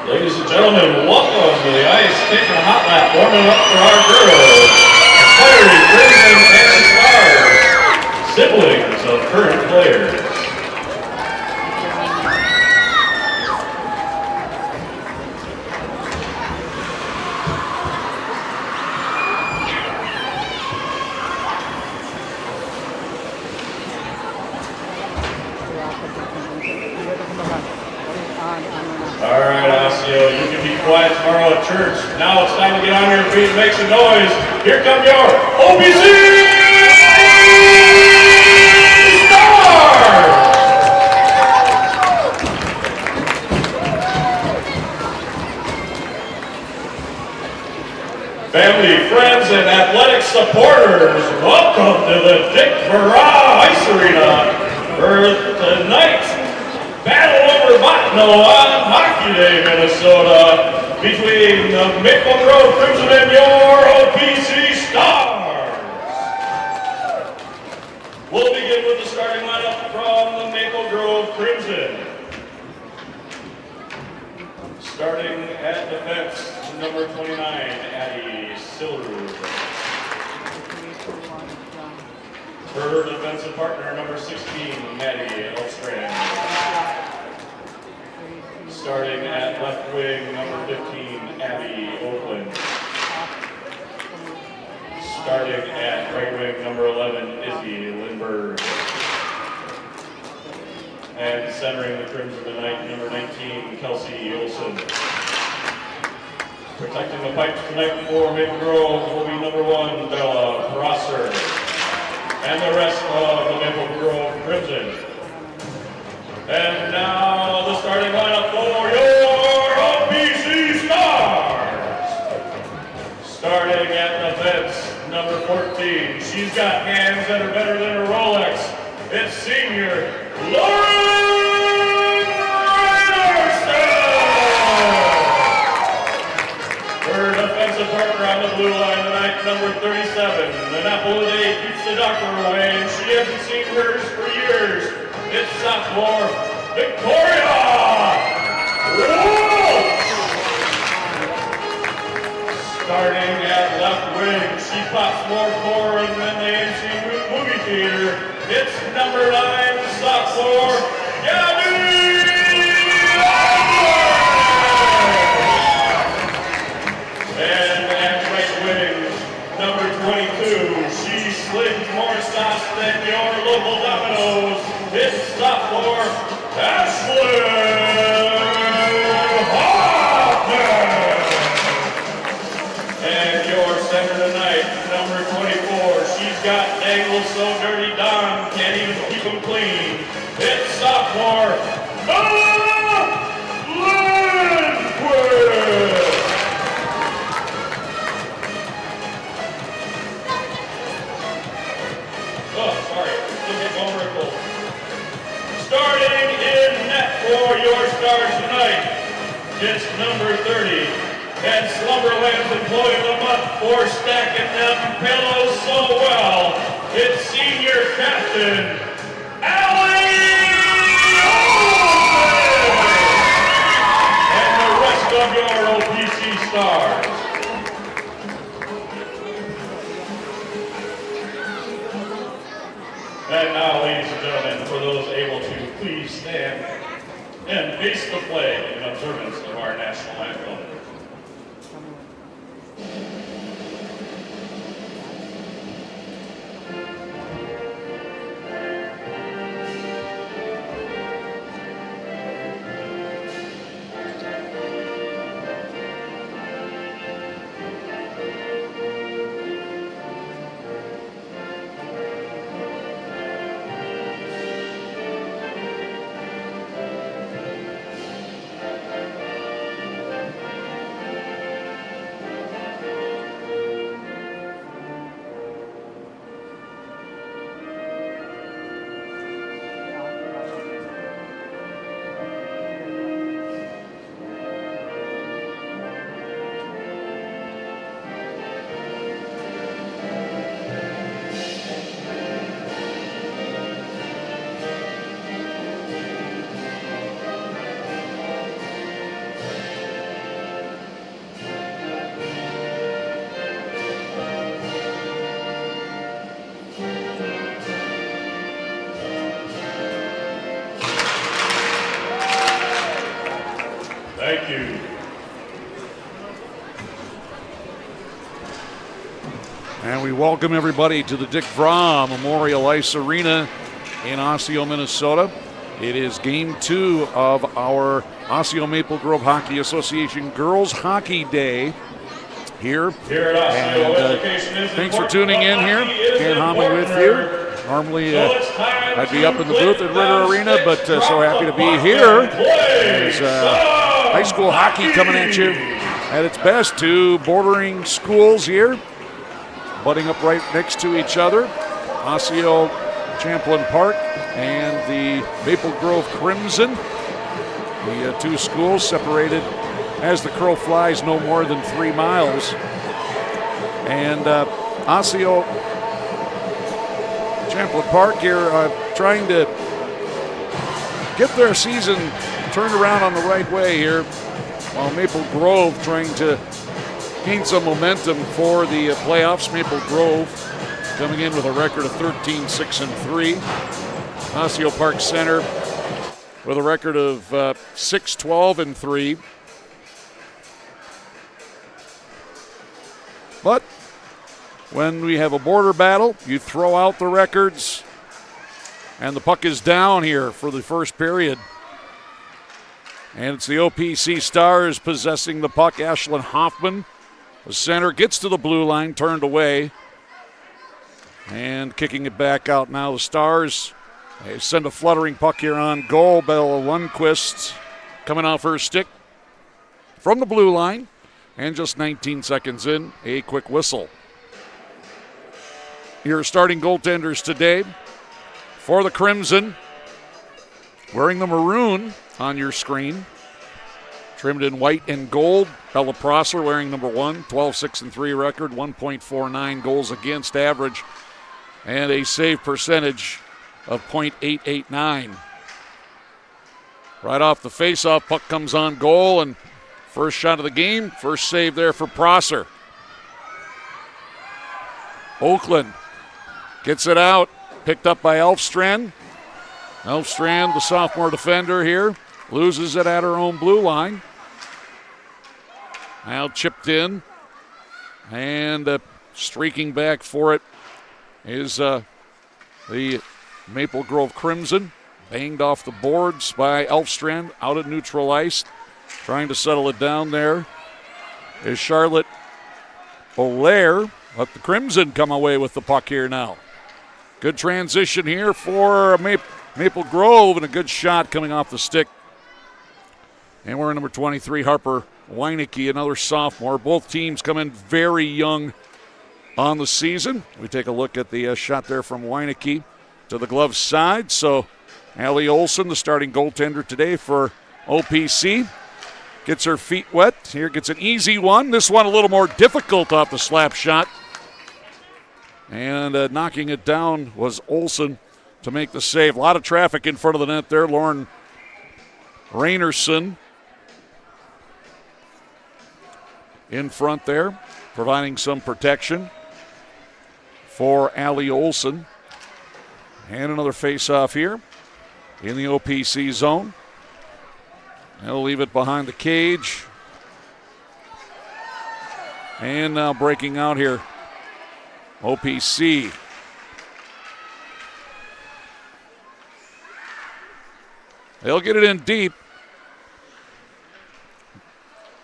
Ladies and gentlemen, welcome to the ice taking a hot lap, warming up for our girls. Fiery Crimson and Stars, siblings of current players. All right, Osseo, you can be quiet tomorrow at church. Now it's time to get on your feet and make some noise. Here come your OPC Stars! Family, friends, and athletic supporters, welcome to the Vraa Ice Arena for tonight's battle over Botno on Hockey Day, Minnesota, between the Maple Grove Crimson and your OPC Stars. We'll begin with the starting lineup from the Maple Grove Crimson. Starting at defense, number 29, Addie Silrud. Her defensive partner, number 16, Maddie Elstrand. Starting at left wing, number 15, Abby Oakland. Starting at right wing, number 11, Izzy Lindberg. And centering the Crimson tonight, number 19, Kelsey Olson. Protecting the pipes tonight for Maple Grove will be number 1, Bella Prosser. And the rest of the Maple Grove Crimson. And now the starting lineup for your OPC Stars. Starting at defense, number 14. She's got hands that are better than her Rolex. It's senior Lauren Ryderson. Her defensive partner on the blue line tonight, number 37. The Napolitane keeps the doctor away, and she hasn't seen hers for years. It's sophomore Victoria Walsh. Starting at left wing, she pops more foreign than the AMC movie theater. It's number 9, sophomore Gabby Adler. And at right wing, number 22, she slings more sauce than your local Domino's. It's sophomore Ashley Hoffman. And your center tonight, number 24. She's got angles so dirty Don can't even keep them clean. It's sophomore Bella Lindquist. Oh, sorry. Look at Vulnerable. Starting in net for your Stars tonight, it's number 30. And Slumberland's Employee of the Month for stacking them pillows so well. It's senior captain, Allie Olsen! And the rest of your OPC Stars. And now, ladies and gentlemen, for those able to, please stand and face the flag in observance of our national anthem. Thank you. And we welcome everybody to the Dick Vraa Memorial Ice Arena in Osseo, Minnesota. It is game 2 of our Osseo Maple Grove Hockey Association Girls Hockey Day here. And thanks for tuning in here. Dan Homley with you. Normally I'd be up in the booth at Ritter Arena, but so happy to be here. There's high school hockey coming at you at its best. 2 bordering schools here, butting up right next to each other. Osseo Champlain Park and the Maple Grove Crimson. The 2 schools separated as the crow flies no more than 3 miles. And Osseo Champlain Park here trying to get their season turned around on the right way here, while Maple Grove trying to gain some momentum for the playoffs. Maple Grove coming in with a record of 13-6-3. Osseo Park Center with a record of 6-12-3. But when we have a border battle, you throw out the records, and the puck is down here for the first period. And it's the OPC Stars possessing the puck. Ashlyn Hoffman, the center, gets to the blue line, turned away, and kicking it back out now. The Stars, they send a fluttering puck here on goal. Bella Lundqvist coming off her stick from the blue line, and just 19 seconds in, a quick whistle. Your starting goaltenders today for the Crimson, wearing the maroon on your screen, trimmed in white and gold. Bella Prosser wearing number 1, 12-6-3 record, 1.49 goals against average, and a save percentage of .889. Right off the faceoff, puck comes on goal, and first shot of the game, first save there for Prosser. Oakland gets it out, picked up by Elfstrand. Elfstrand, the sophomore defender here, loses it at her own blue line. Now chipped in, and streaking back for it is the Maple Grove Crimson. Banged off the boards by Elfstrand out at neutral ice. Trying to settle it down there is Charlotte O'Lear. Let the Crimson come away with the puck here now. Good transition here for Maple Grove, and a good shot coming off the stick. And we're number 23, Harper Weinecke, another sophomore. Both teams come in very young on the season. We take a look at the shot there from Weinecke to the glove side. So Allie Olson, the starting goaltender today for OPC, gets her feet wet. Here gets an easy one. This one a little more difficult off the slap shot. And knocking it down was Olson to make the save. A lot of traffic in front of the net there. Lauren Rainerson in front there, providing some protection for Allie Olson. And another face-off here in the OPC zone. They'll leave it behind the cage. And now breaking out here, OPC. They'll get it in deep.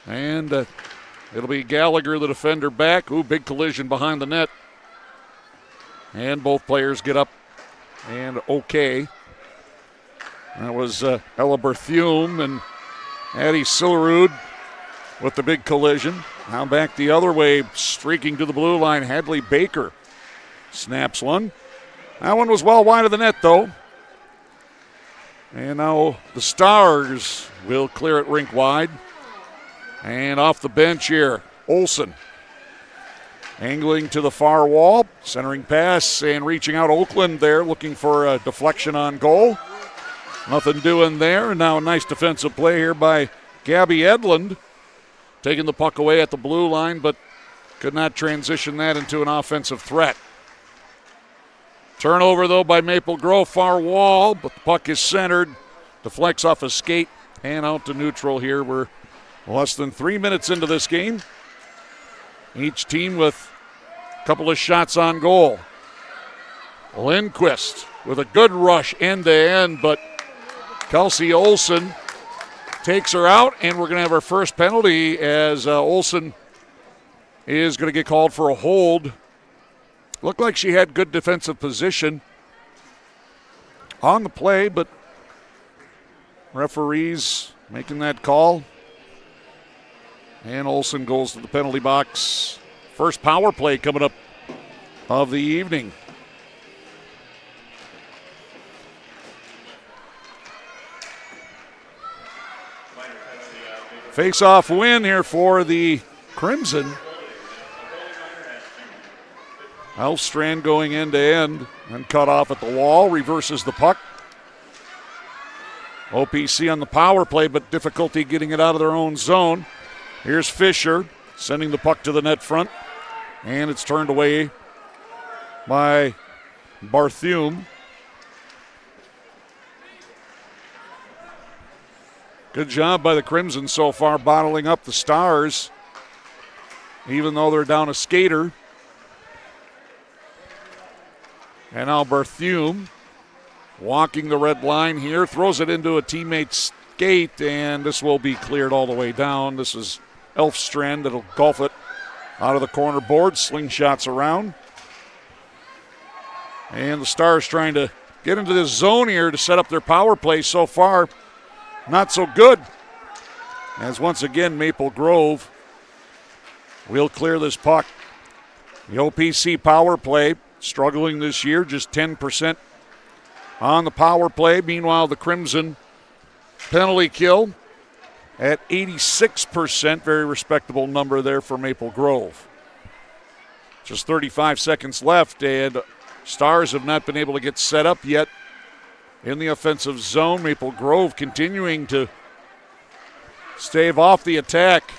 And it'll be Gallagher, the defender, back. Ooh, big collision behind the net. And both players get up and okay. That was Ella Berthume and Addie Sillerud with the big collision. Now back the other way, streaking to the blue line, Hadley Baker snaps one. That one was well wide of the net, though. And now the Stars will clear it rink wide. And off the bench here, Olson. Angling to the far wall, centering pass and reaching out. Oakland there looking for a deflection on goal. Nothing doing there. And now a nice defensive play here by Gabby Edlund. Taking the puck away at the blue line, but could not transition that into an offensive threat. Turnover, though, by Maple Grove, far wall, but the puck is centered. Deflects off a skate and out to neutral here, where Less than 3 minutes into this game. Each team with a couple of shots on goal. Lindquist with a good rush end to end, but Kelsey Olson takes her out, and we're going to have our first penalty as Olson is going to get called for a hold. Looked like she had good defensive position on the play, but referees making that call. And Olson goes to the penalty box. First power play coming up of the evening. Face-off win here for the Crimson. Elfstrand going end to end and cut off at the wall, reverses the puck. OPC on the power play, but difficulty getting it out of their own zone. Here's Fisher sending the puck to the net front, and it's turned away by Barthune. Good job by the Crimson so far, bottling up the Stars, even though they're down a skater. And now Barthune walking the red line here, throws it into a teammate's skate, and this will be cleared all the way down. This is Elfstrand that'll golf it out of the corner board, slingshots around. And the Stars trying to get into this zone here to set up their power play. So far, not so good. As once again, Maple Grove will clear this puck. The OPC power play struggling this year, just 10% on the power play. Meanwhile, the Crimson penalty kill at 86%. Very respectable number there for Maple Grove. Just 35 seconds left, and Stars have not been able to get set up yet in the offensive zone. Maple Grove continuing to stave off the attack.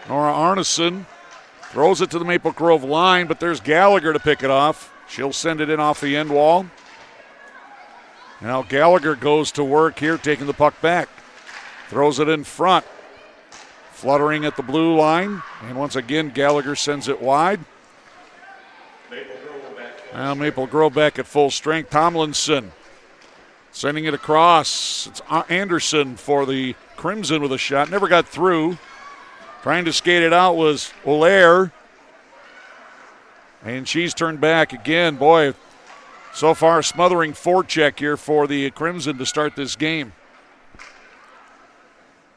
Nora Arneson throws it to the Maple Grove line, but there's Gallagher to pick it off. She'll send it in off the end wall. Now Gallagher goes to work here, taking the puck back. Throws it in front. Fluttering at the blue line. And once again, Gallagher sends it wide. Now Maple Grove back at full strength. Tomlinson sending it across. It's Anderson for the Crimson with a shot. Never got through. Trying to skate it out was Olaire. And she's turned back again. Boy, so far smothering forecheck here for the Crimson to start this game.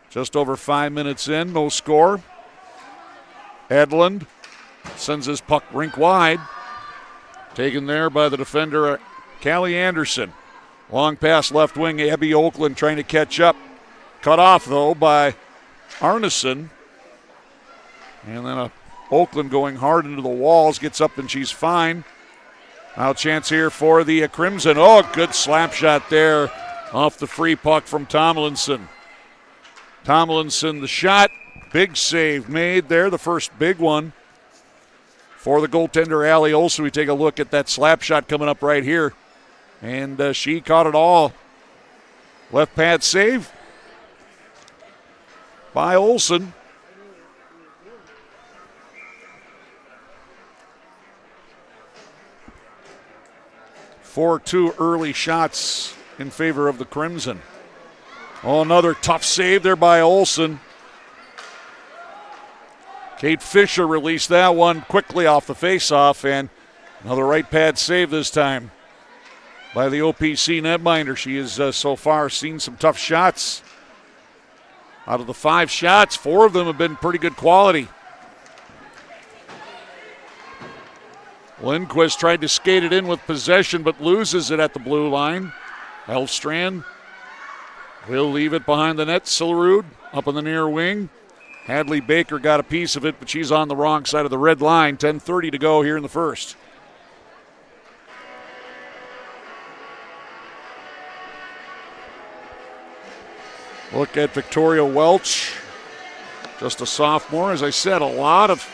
Just over 5 minutes in, no score. Edlund sends his puck rink wide. Taken there by the defender, Callie Anderson. Long pass left wing, Abby Oakland trying to catch up. Cut off, though, by Arneson. And then Oakland going hard into the walls, gets up and she's fine. Now chance here for the Crimson. Oh, good slap shot there off the free puck from Tomlinson. Tomlinson, the shot. Big save made there, the first big one for the goaltender, Allie Olson. We take a look at that slap shot coming up right here. And she caught it all. Left pad save by Olson. 4-2 early shots in favor of the Crimson. Oh, another tough save there by Olson. Kate Fisher released that one quickly off the faceoff, and another right pad save this time by the OPC netminder. She has so far seen some tough shots. Out of the 5 shots, 4 of them have been pretty good quality. Lindquist tried to skate it in with possession, but loses it at the blue line. Elfstrand will leave it behind the net. Sillerud up on the near wing. Hadley Baker got a piece of it, but she's on the wrong side of the red line. 10:30 to go here in the first. Look at Victoria Welch, just a sophomore. As I said, a lot of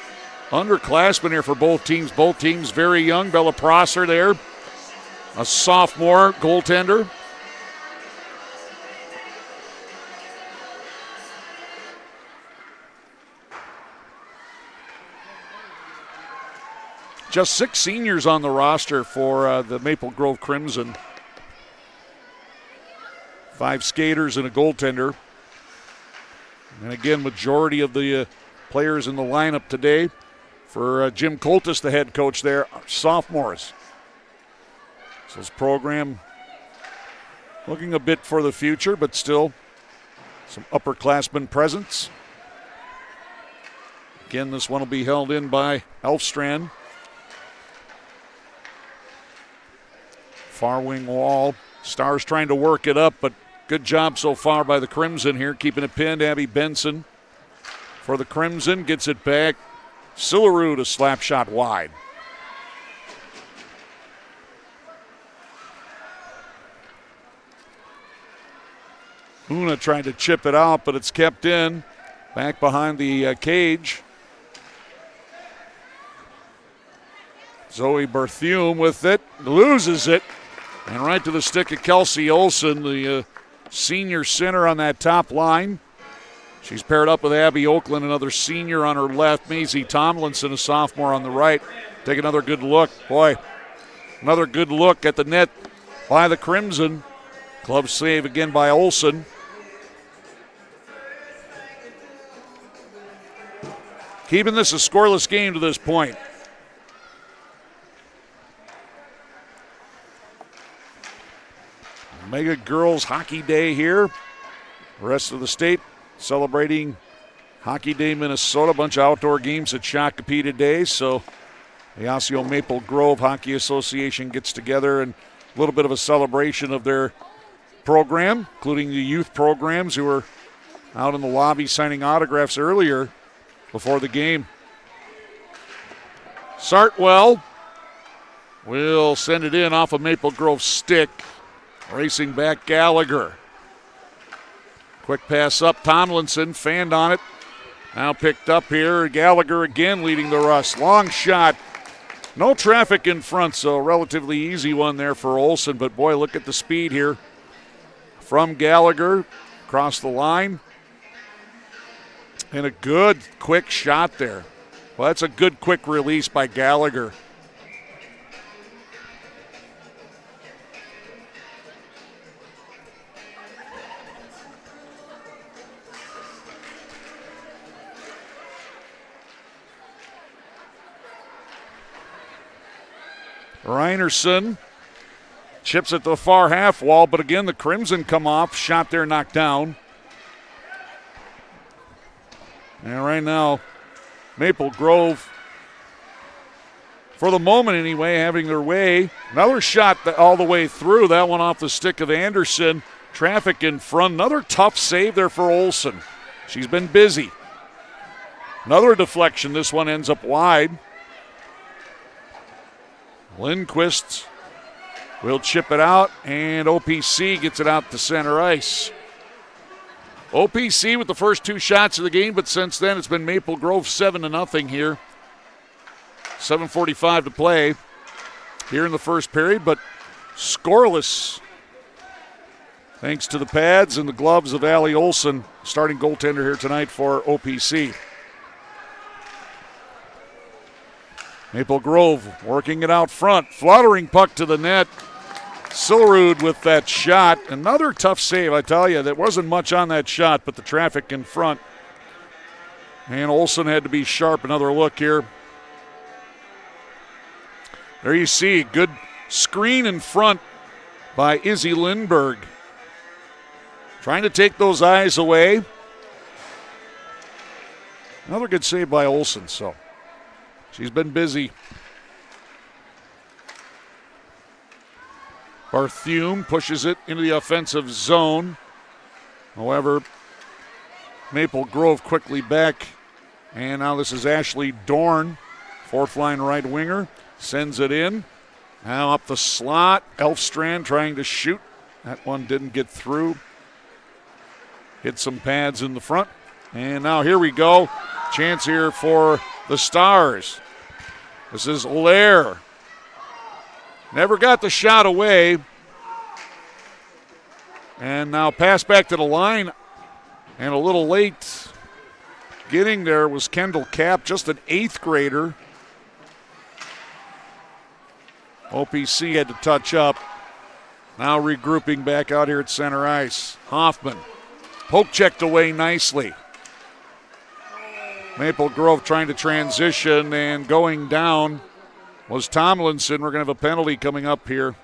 underclassmen here for both teams. Both teams very young. Bella Prosser there, a sophomore goaltender. just 6 seniors on the roster for the Maple Grove Crimson. 5 skaters and a goaltender. And again, majority of the players in the lineup today for Jim Coltis, the head coach there, are sophomores. So his program looking a bit for the future, but still some upperclassmen presence. Again, this one will be held in by Elfstrand. Far wing wall. Stars trying to work it up, but good job so far by the Crimson here, keeping it pinned. Abby Benson for the Crimson gets it back. Silarud a slap shot wide. Una trying to chip it out, but it's kept in. Back behind the cage. Zoe Berthume with it, loses it, and right to the stick of Kelsey Olson, the senior center on that top line. She's paired up with Abby Oakland, another senior on her left. Maisie Tomlinson, a sophomore on the right. Take another good look. Boy, another good look at the net by the Crimson. Club save again by Olson. Keeping this a scoreless game to this point. Mega Girls Hockey Day here. The rest of the state celebrating Hockey Day Minnesota. A bunch of outdoor games at Shakopee today. So the Osseo Maple Grove Hockey Association gets together and a little bit of a celebration of their program, including the youth programs who were out in the lobby signing autographs earlier before the game. Sartwell will send it in off of Maple Grove's stick. Racing back Gallagher. Quick pass up, Tomlinson fanned on it. Now picked up here, Gallagher again leading the rush. Long shot. No traffic in front, so relatively easy one there for Olson. But boy, look at the speed here. From Gallagher, across the line. And a good quick shot there. Well, that's a good quick release by Gallagher. Reinerson chips at the far half wall, but again the Crimson come off. Shot there knocked down. And right now, Maple Grove, for the moment anyway, having their way. Another shot all the way through. That one off the stick of Anderson. Traffic in front. Another tough save there for Olson. She's been busy. Another deflection. This one ends up wide. Lindquist will chip it out, and OPC gets it out to center ice. OPC with the first 2 shots of the game, but since then it's been Maple Grove 7-0 here. 7:45 to play here in the first period, but scoreless thanks to the pads and the gloves of Allie Olson, starting goaltender here tonight for OPC. Maple Grove working it out front. Fluttering puck to the net. Silarud with that shot. Another tough save, I tell you. There wasn't much on that shot, but the traffic in front. And Olson had to be sharp. Another look here. There you see, good screen in front by Izzy Lindberg. Trying to take those eyes away. Another good save by Olson, so she's been busy. Barthume pushes it into the offensive zone. However, Maple Grove quickly back. And now this is Ashley Dorn, 4th line right winger. Sends it in. Now up the slot. Elfstrand trying to shoot. That one didn't get through. Hit some pads in the front. And now here we go. Chance here for the Stars. This is Olaire. Never got the shot away. And now pass back to the line. And a little late getting there was Kendall Kapp, just an 8th grader. OPC had to touch up. Now regrouping back out here at center ice. Hoffman poke checked away nicely. Maple Grove trying to transition, and going down was Tomlinson. We're going to have a penalty coming up here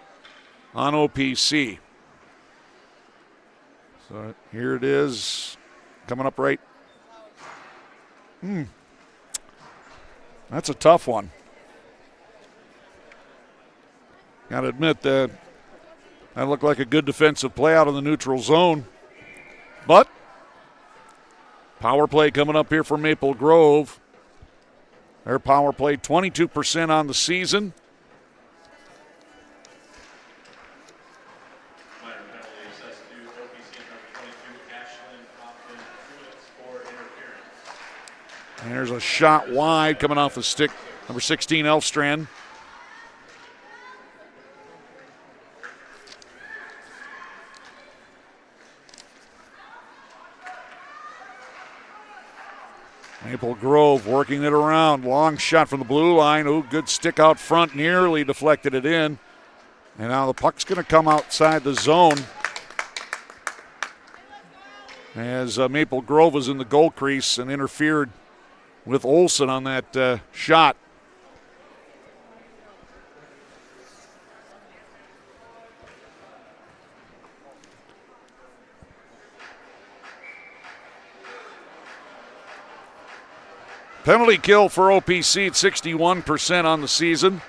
on OPC. So here it is, coming up right. That's a tough one. Got to admit that looked like a good defensive play out of the neutral zone. But power play coming up here for Maple Grove. Their power play 22% on the season. Minor penalty assessed to OPC number 22, Ashlyn Hoffman, 2 minutes for interference. And there's a shot wide coming off the stick, number 16, Elfstrand. Maple Grove working it around. Long shot from the blue line. Ooh, good stick out front. Nearly deflected it in. And now the puck's going to come outside the zone as Maple Grove was in the goal crease and interfered with Olsen on that shot. Penalty kill for OPC at 61% on the season.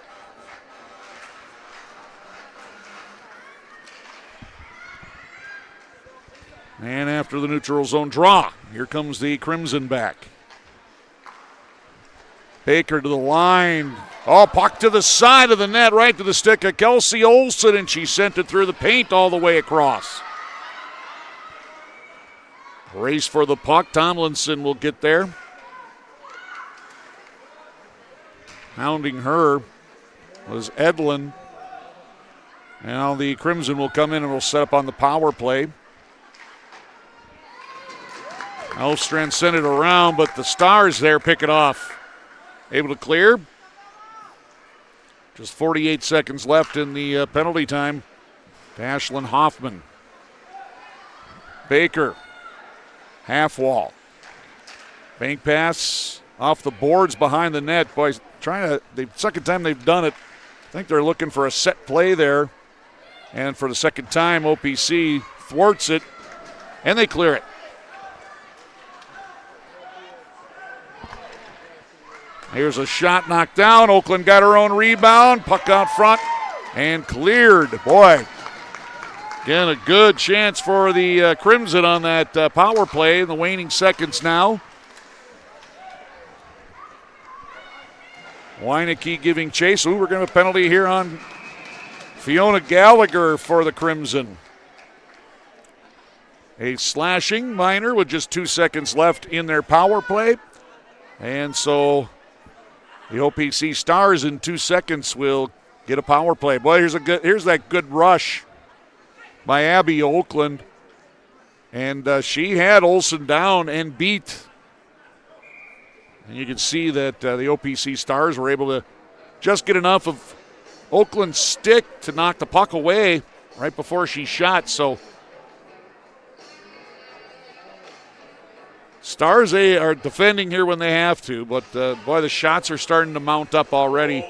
And after the neutral zone draw, here comes the Crimson back. Baker to the line. Oh, puck to the side of the net, right to the stick of Kelsey Olsen, and she sent it through the paint all the way across. Race for the puck. Tomlinson will get there. Hounding her was Edlin. Now the Crimson will come in and will set up on the power play. Elfstrand sent it around, but the Stars there pick it off. Able to clear. Just 48 seconds left in the penalty time to Ashlyn Hoffman. Baker, half wall. Bank pass off the boards behind the net. Boys, the second time they've done it, I think they're looking for a set play there. And for the second time, OPC thwarts it, and they clear it. Here's a shot knocked down. Oakland got her own rebound. Puck out front and cleared. Boy, again, a good chance for the Crimson on that power play in the waning seconds now. Weineke giving chase. Ooh, we're going to have a penalty here on Fiona Gallagher for the Crimson. A slashing minor with just 2 seconds left in their power play. And so the OPC Stars in 2 seconds will get a power play. Boy, here's that good rush by Abby Oakland. And she had Olsen down and beat. And you can see that the OPC Stars were able to just get enough of Oakland's stick to knock the puck away right before she shot. So Stars, they are defending here when they have to, but boy, the shots are starting to mount up already.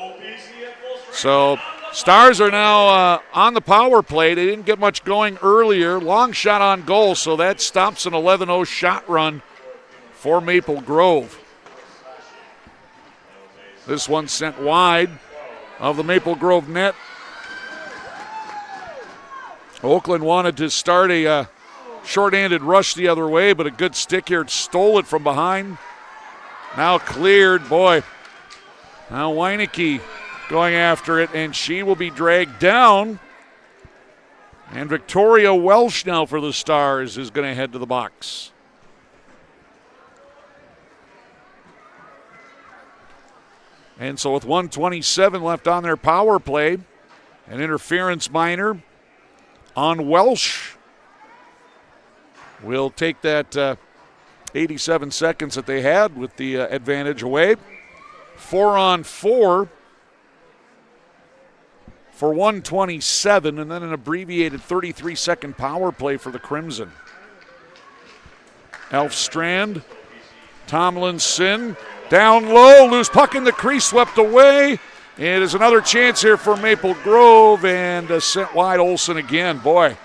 So Stars are now on the power play. They didn't get much going earlier. Long shot on goal, so that stops an 11-0 shot run for Maple Grove. This one sent wide of the Maple Grove net. Oakland wanted to start a short-handed rush the other way, but a good stick here stole it from behind. Now cleared. Boy, now Weineke going after it, and she will be dragged down. And Victoria Welsh now for the Stars is going to head to the box. And so with 1:27 left on their power play, an interference minor on Welsh will take that 87 seconds that they had with the advantage away. 4-on-4. for 127, and then an abbreviated 33-second power play for the Crimson. Elfstrand, Tomlinson, down low, loose puck in the crease, swept away. It is another chance here for Maple Grove, and sent wide Olsen again. Boy,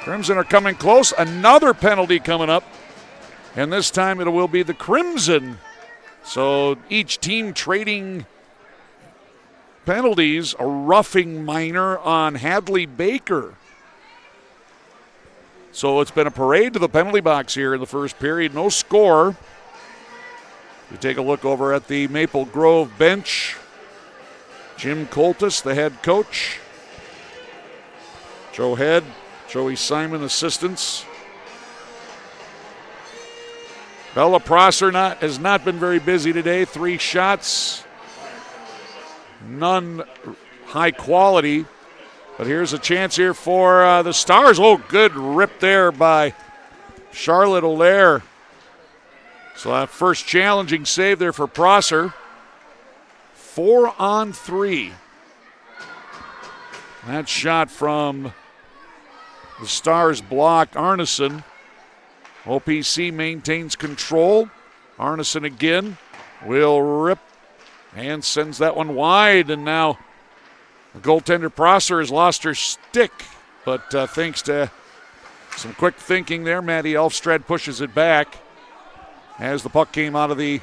Crimson are coming close. Another penalty coming up, and this time it will be the Crimson. So each team trading penalties. A roughing minor on Hadley Baker. So it's been a parade to the penalty box here in the first period. No score. We take a look over at the Maple Grove bench. Jim Coltis, the head coach. Joe Head, Joey Simon, assistants. Bella Prosser has not been very busy today. 3 shots, none high quality. But here's a chance here for the Stars. Oh, good rip there by Charlotte Allaire. So that first challenging save there for Prosser. 4-on-3. That shot from the Stars blocked. Arneson. OPC maintains control. Arneson again will rip and sends that one wide. And now the goaltender Prosser has lost her stick. But thanks to some quick thinking there, Maddie Elfstrand pushes it back as the puck came out of the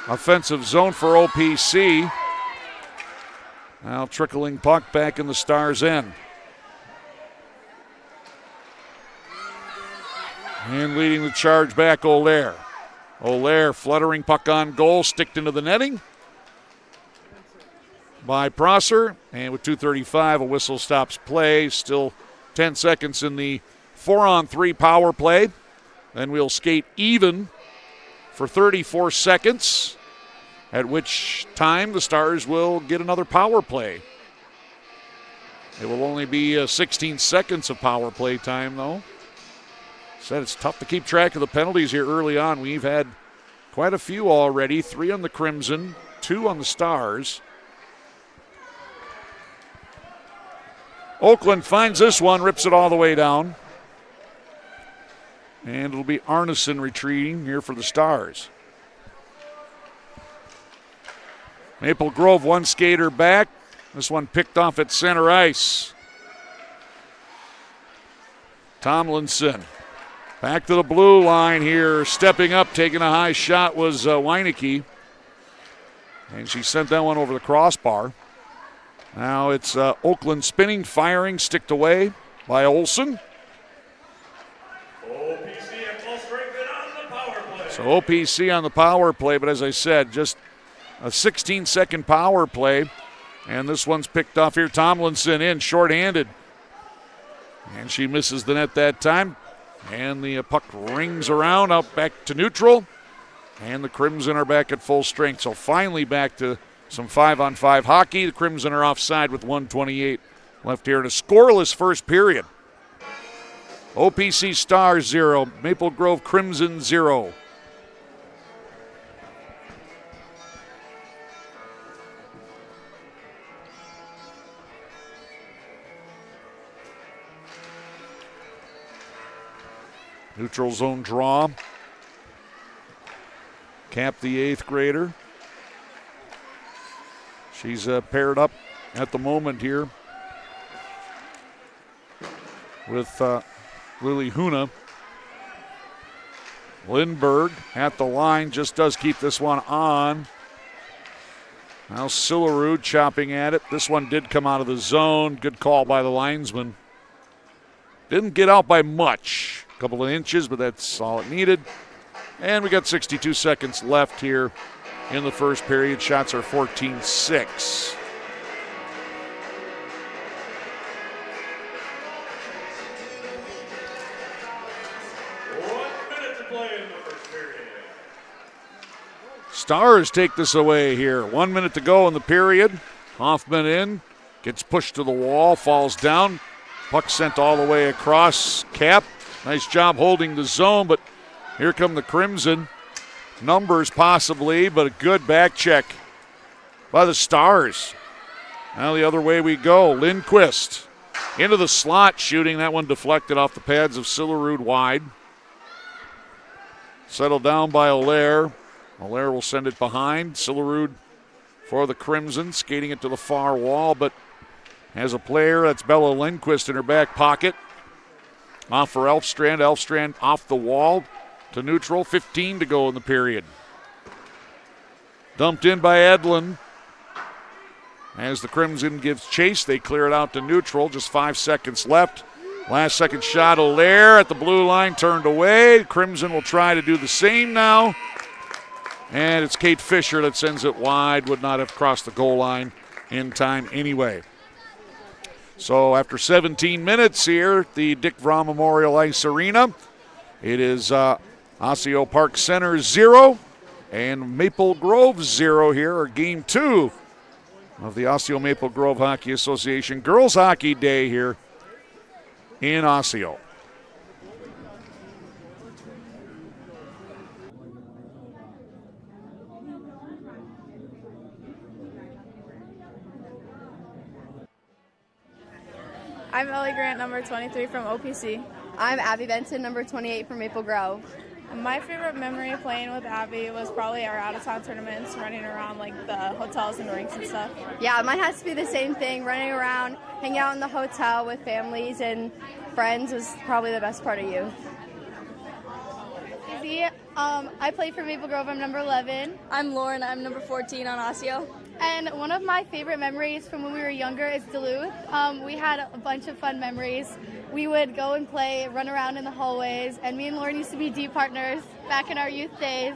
offensive zone for OPC. Now trickling puck back in the Stars' end. And leading the charge back, Allaire. Allaire fluttering puck on goal, sticked into the netting by Prosser. And with 2:35, a whistle stops play. Still 10 seconds in the 4-on-3 power play. Then we'll skate even for 34 seconds, at which time the Stars will get another power play. It will only be 16 seconds of power play time, though. Said it's tough to keep track of the penalties here early on. We've had quite a few already. 3 on the Crimson, 2 on the Stars. Oakland finds this one, rips it all the way down. And it'll be Arneson retreating here for the Stars. Maple Grove, one skater back. This one picked off at center ice. Tomlinson back to the blue line here. Stepping up, taking a high shot was Weineke. And she sent that one over the crossbar. Now it's Oakland spinning, firing, sticked away by Olsen. So OPC on the power play, but as I said, just a 16-second power play. And this one's picked off here. Tomlinson in, shorthanded. And she misses the net that time. And the puck rings around out back to neutral. And the Crimson are back at full strength. So finally back to some 5-on-5 hockey. The Crimson are offside with 1:28 left here in a scoreless first period. OPC Stars 0, Maple Grove Crimson 0. Neutral zone draw. Cap, the 8th grader. She's paired up at the moment here with Lily Huna. Lindberg at the line, just does keep this one on. Now Sillerud chopping at it. This one did come out of the zone. Good call by the linesman. Didn't get out by much. A couple of inches, but that's all it needed. And we got 62 seconds left here in the first period. Shots are 14-6. Stars take this away here. 1 minute to go in the period. Hoffman in, gets pushed to the wall, falls down. Puck sent all the way across. Cap, nice job holding the zone, but here come the Crimson. Numbers possibly, but a good back check by the Stars. Now the other way we go. Lindquist into the slot, shooting. That one deflected off the pads of Sillerud wide. Settled down by Allaire. Allaire will send it behind. Sillerud for the Crimson, skating it to the far wall, but has a player, that's Bella Lindquist, in her back pocket. Off for Elfstrand. Elfstrand off the wall to neutral. 15 to go in the period. Dumped in by Edlin. As the Crimson gives chase, they clear it out to neutral. Just 5 seconds left. Last second shot, Allaire at the blue line, turned away. Crimson will try to do the same now. And it's Kate Fisher that sends it wide. Would not have crossed the goal line in time anyway. So after 17 minutes here at the Dick Vraa Memorial Ice Arena, it is Osseo Park Center 0 and Maple Grove 0 here, or game 2 of the Osseo Maple Grove Hockey Association Girls Hockey Day here in Osseo. I'm Ellie Grant, number 23 from OPC. I'm Abby Benson, number 28 from Maple Grove. My favorite memory playing with Abby was probably our out-of-town tournaments, running around like the hotels and rinks and stuff. Yeah, mine has to be the same thing. Running around, hanging out in the hotel with families and friends was probably the best part of youth. I play for Maple Grove. I'm number 11. I'm Lauren. I'm number 14 on Osseo. And one of my favorite memories from when we were younger is Duluth. We had a bunch of fun memories. We would go and play, run around in the hallways, and me and Lauren used to be D partners back in our youth days,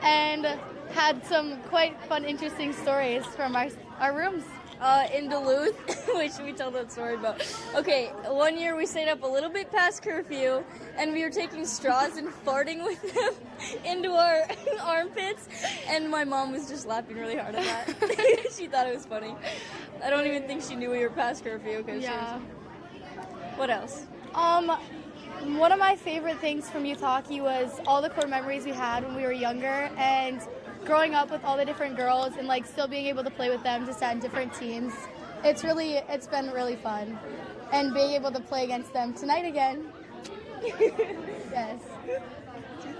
and had some quite fun, interesting stories from our rooms. In Duluth, which we tell that story about. Okay, one year we stayed up a little bit past curfew, and we were taking straws and farting with them into our armpits, and my mom was just laughing really hard at that. She thought it was funny. I don't even think she knew we were past curfew. Yeah. What else? One of my favorite things from youth hockey was all the core memories we had when we were younger, and growing up with all the different girls and like still being able to play with them just on different teams. It's been really fun. And being able to play against them tonight again. Yes.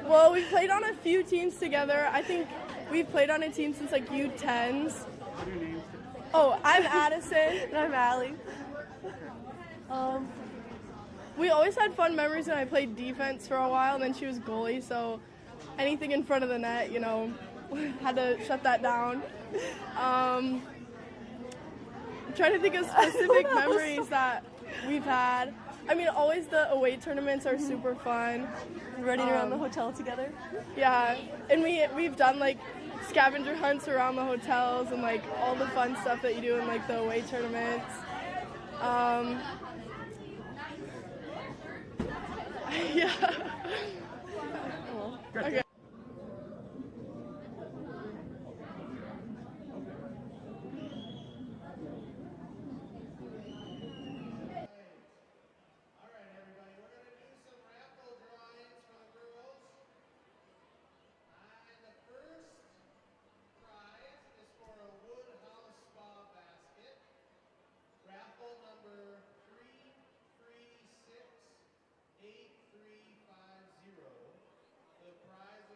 Well, we've played on a few teams together. I think we've played on a team since like U10s. What are your names? Oh, I'm Addison. And I'm Allie. We always had fun memories when I played defense for a while, and then she was goalie, so anything in front of the net, had to shut that down. I'm trying to think of specific memories that we've had. I mean, always the away tournaments are super fun. Running around the hotel together. Yeah, and we've done like scavenger hunts around the hotels and like all the fun stuff that you do in like the away tournaments. Yeah. Okay. The prize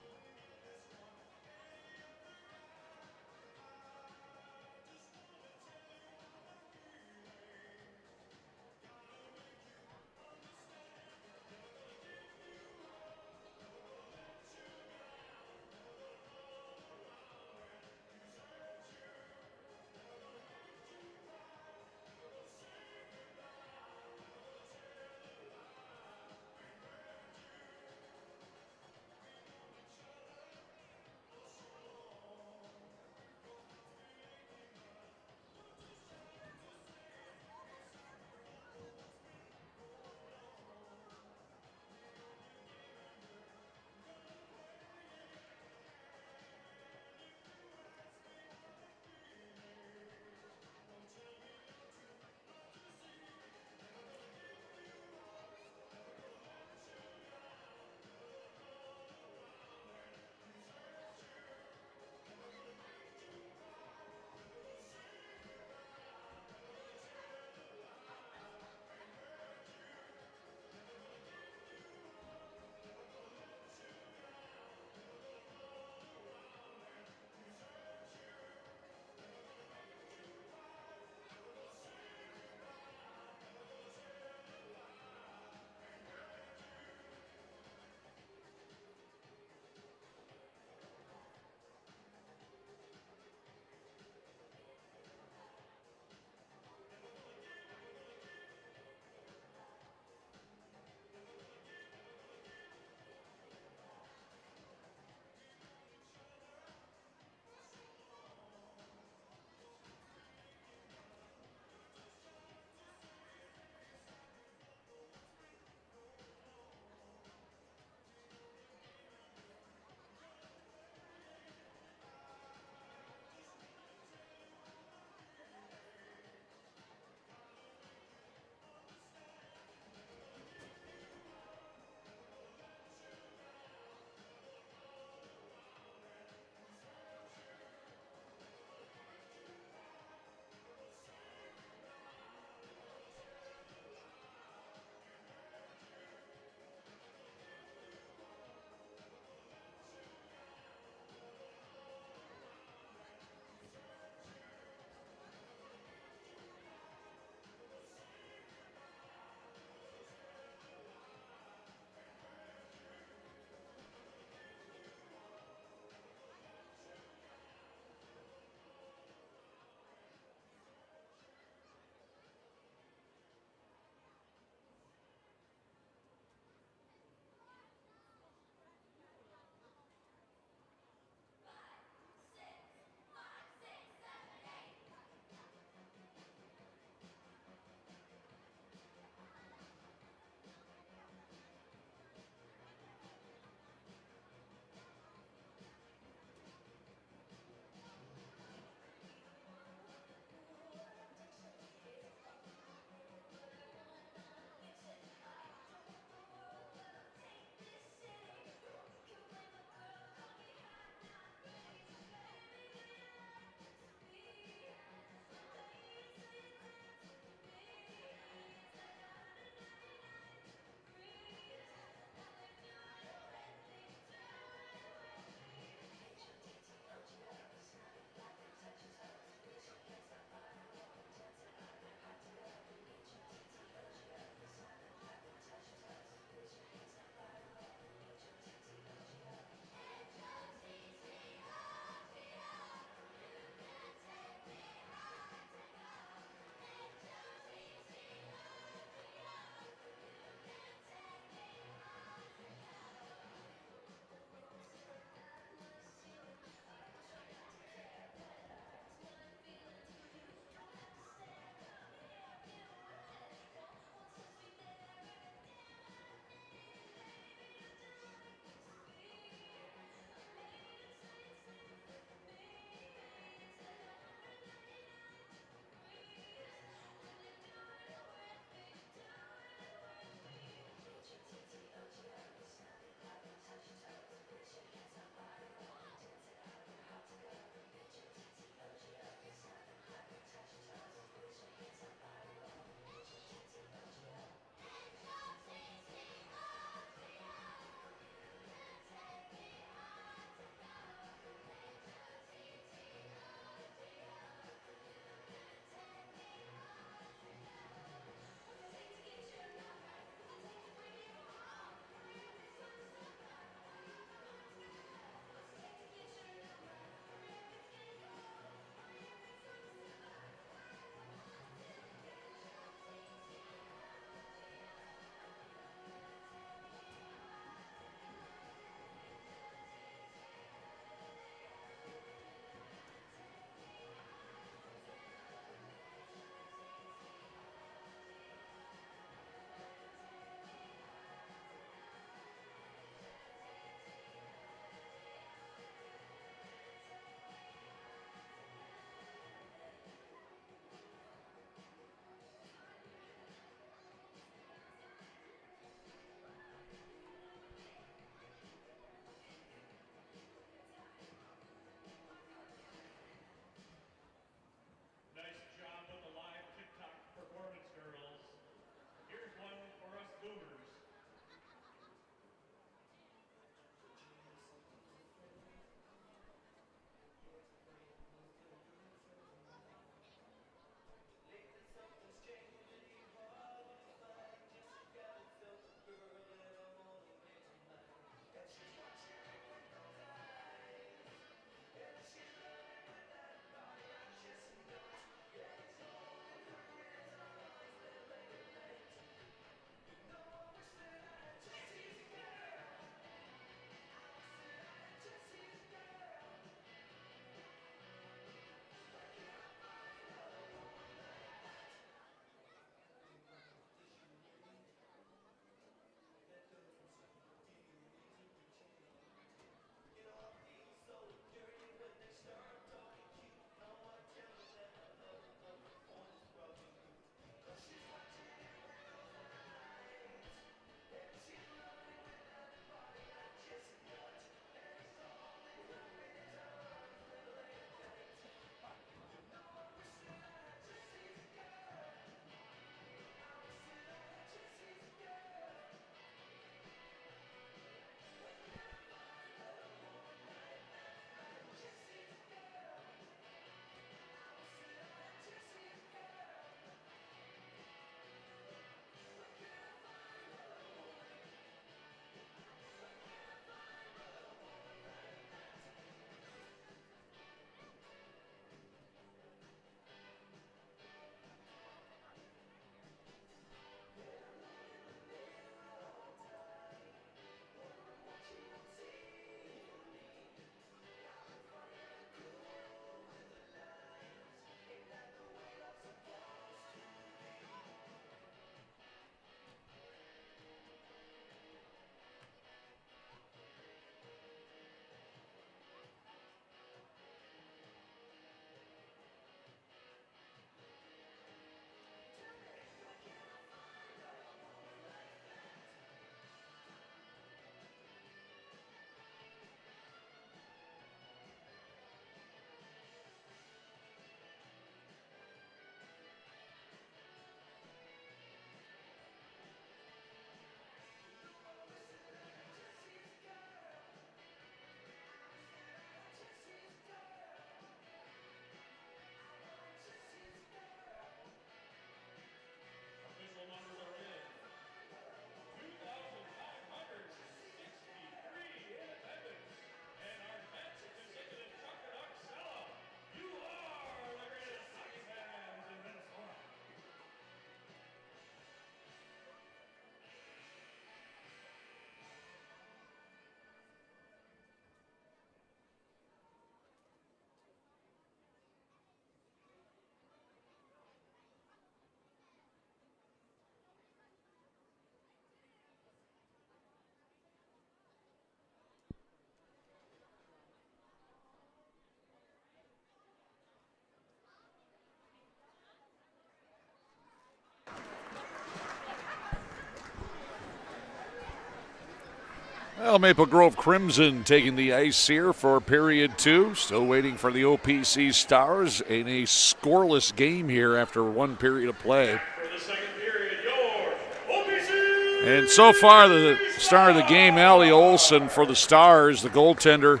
Well, Maple Grove Crimson taking the ice here for period 2. Still waiting for the OPC Stars in a scoreless game here after 1 period of play. For the second period, your OPC. And so far, the star of the game, Allie Olson for the Stars, the goaltender,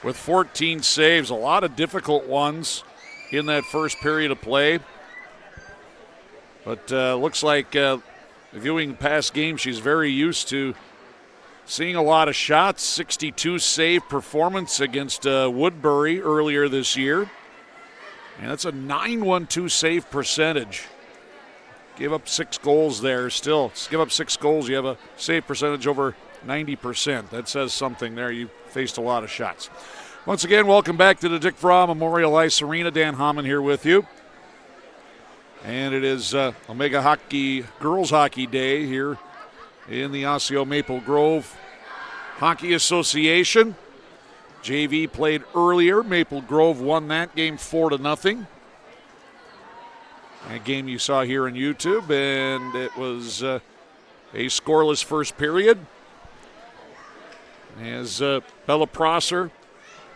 with 14 saves. A lot of difficult ones in that first period of play. But looks like, viewing past games, she's very used to seeing a lot of shots. 62 save performance against Woodbury earlier this year. And that's a .912 save percentage. Give up 6 goals there. Still, give up 6 goals, you have a save percentage over 90%. That says something there. You faced a lot of shots. Once again, welcome back to the Dick Vraa Memorial Ice Arena. Dan Hamann here with you. And it is OMGHA Girls Hockey Day here in the Osseo Maple Grove Hockey Association. JV played earlier. Maple Grove won that game 4-0. That game you saw here on YouTube, and it was a scoreless first period. As Bella Prosser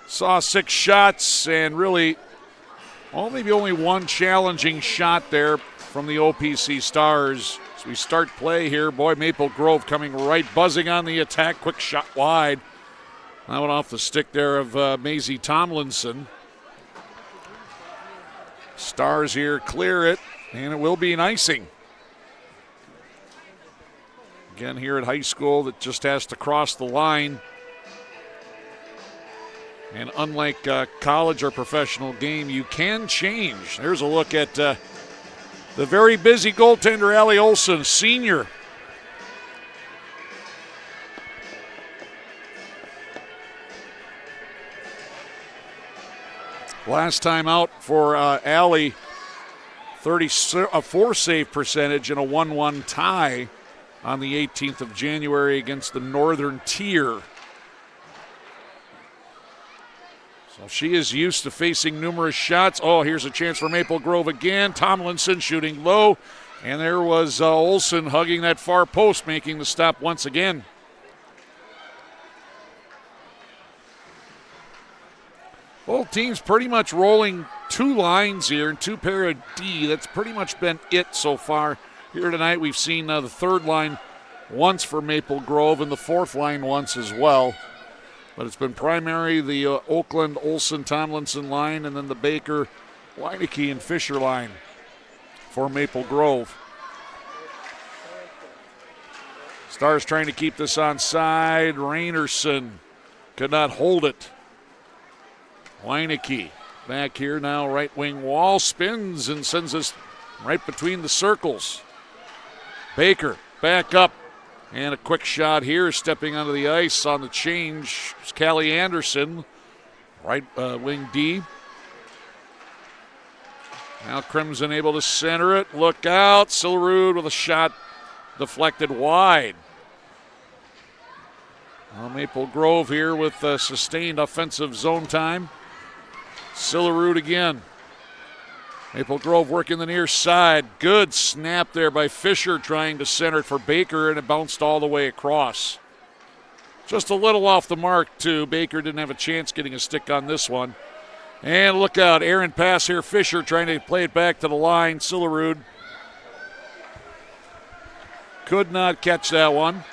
saw 6 shots and really, maybe only 1 challenging shot there from the OPC Stars. As we start play here, boy, Maple Grove coming right, buzzing on the attack. Quick shot wide. That went off the stick there of Maisie Tomlinson. Stars here clear it, and it will be an icing. Again, here at high school, that just has to cross the line. And unlike college or professional game, you can change. There's a look at the very busy goaltender, Allie Olson, senior. Last time out for Allie, 34 save percentage and a 1-1 tie on the 18th of January against the Northern Tier. So she is used to facing numerous shots. Oh, here's a chance for Maple Grove again. Tomlinson shooting low. And there was Olson hugging that far post, making the stop once again. Both teams pretty much rolling 2 lines here in 2-period D. That's pretty much been it so far. Here tonight we've seen the 3rd line once for Maple Grove and the 4th line once as well. But it's been primary the Oakland, Olson, Tomlinson line, and then the Baker, Weineke, and Fisher line for Maple Grove. Stars trying to keep this onside. Rainerson could not hold it. Weineke back here now, right wing wall, spins and sends this right between the circles. Baker back up. And a quick shot here, stepping onto the ice on the change. It's Callie Anderson, right wing D. Now Crimson able to center it. Look out. Sillerud with a shot deflected wide. Well, Maple Grove here with sustained offensive zone time. Sillerud again. Maple Grove working the near side. Good snap there by Fisher trying to center it for Baker, and it bounced all the way across. Just a little off the mark, too. Baker didn't have a chance getting a stick on this one. And look out, errant pass here. Fisher trying to play it back to the line. Sillerud could not catch that one.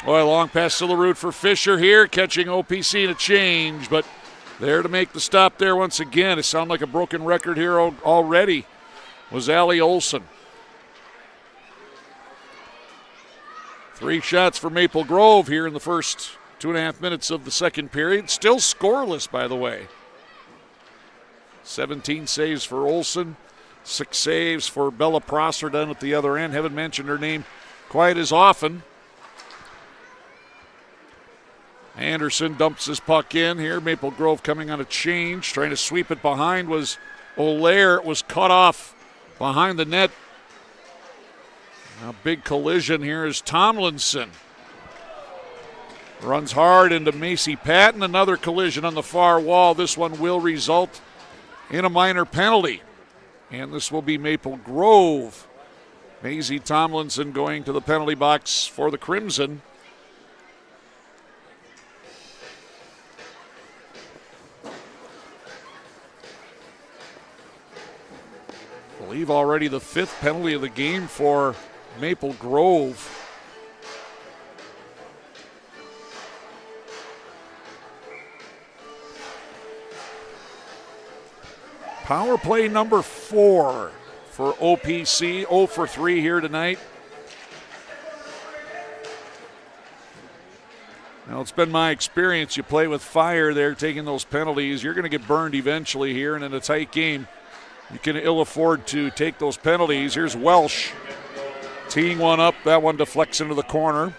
Boy, long pass Sillerud for Fisher here, catching OPC in a change, but there to make the stop there once again. It sounded like a broken record here already. Was Allie Olson. 3 shots for Maple Grove here in the first 2.5 minutes of the second period. Still scoreless, by the way. 17 saves for Olson. 6 saves for Bella Prosser down at the other end. Haven't mentioned her name quite as often. Anderson dumps his puck in here. Maple Grove coming on a change. Trying to sweep it behind was Olaire. It was cut off behind the net. A big collision here is Tomlinson. Runs hard into Macy Patton. Another collision on the far wall. This one will result in a minor penalty. And this will be Maple Grove. Maisie Tomlinson going to the penalty box for the Crimson. I believe already the 5th penalty of the game for Maple Grove. Power play number 4 for OPC, 0 for 3 here tonight. Now, it's been my experience, you play with fire there, taking those penalties, you're going to get burned eventually here, and in a tight game, you can ill afford to take those penalties. Here's Welsh teeing one up. That one deflects into the corner.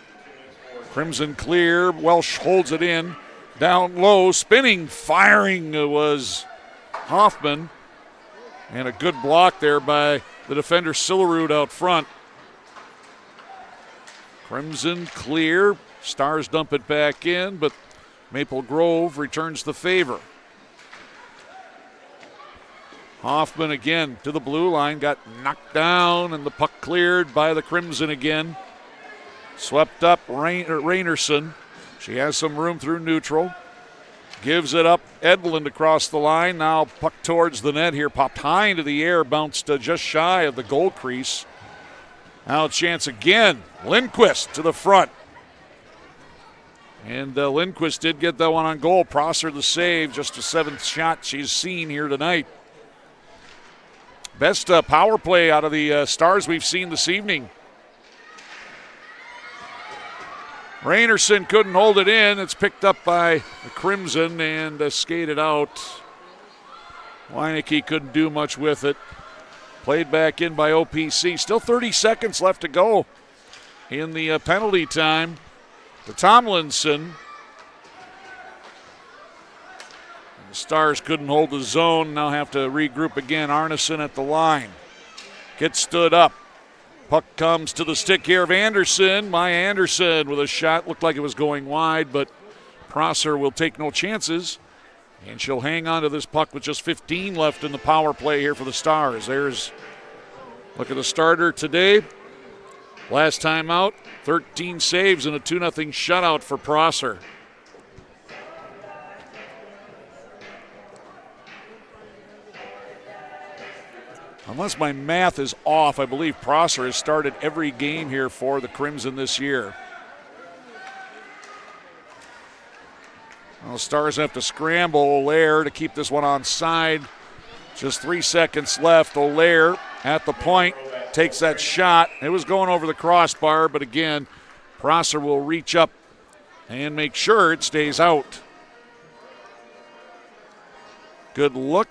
Crimson clear. Welsh holds it in. Down low, spinning, firing was Hoffman. And a good block there by the defender Sillerud out front. Crimson clear. Stars dump it back in, but Maple Grove returns the favor. Hoffman again to the blue line, got knocked down, and the puck cleared by the Crimson again. Swept up Rainerson. She has some room through neutral. Gives it up, Edlund across the line. Now puck towards the net here, popped high into the air, bounced just shy of the goal crease. Now a chance again. Lindquist to the front. And Lindquist did get that one on goal. Prosser the save, just a 7th shot she's seen here tonight. Best power play out of the Stars we've seen this evening. Rainerson couldn't hold it in. It's picked up by the Crimson and skated out. Weineke couldn't do much with it. Played back in by OPC. Still 30 seconds left to go in the penalty time. To Tomlinson. The Stars couldn't hold the zone. Now have to regroup again. Arneson at the line. Gets stood up. Puck comes to the stick here of Anderson. Maya Anderson with a shot. Looked like it was going wide, but Prosser will take no chances. And she'll hang on to this puck with just 15 left in the power play here for the Stars. Look at the starter today. Last time out, 13 saves and a 2-0 shutout for Prosser. Unless my math is off, I believe Prosser has started every game here for the Crimson this year. Well, the Stars have to scramble Olaire to keep this one on side. Just 3 seconds left. Olaire at the point takes that shot. It was going over the crossbar, but again, Prosser will reach up and make sure it stays out. Good look.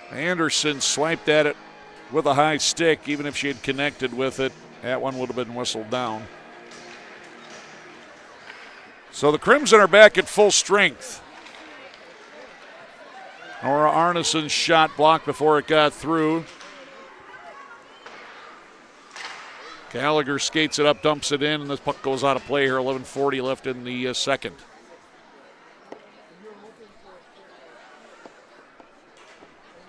Anderson swiped at it with a high stick. Even if she had connected with it, that one would have been whistled down. So the Crimson are back at full strength. Nora Arneson's shot blocked before it got through. Gallagher skates it up, dumps it in, and this puck goes out of play here. 11:40 left in the second.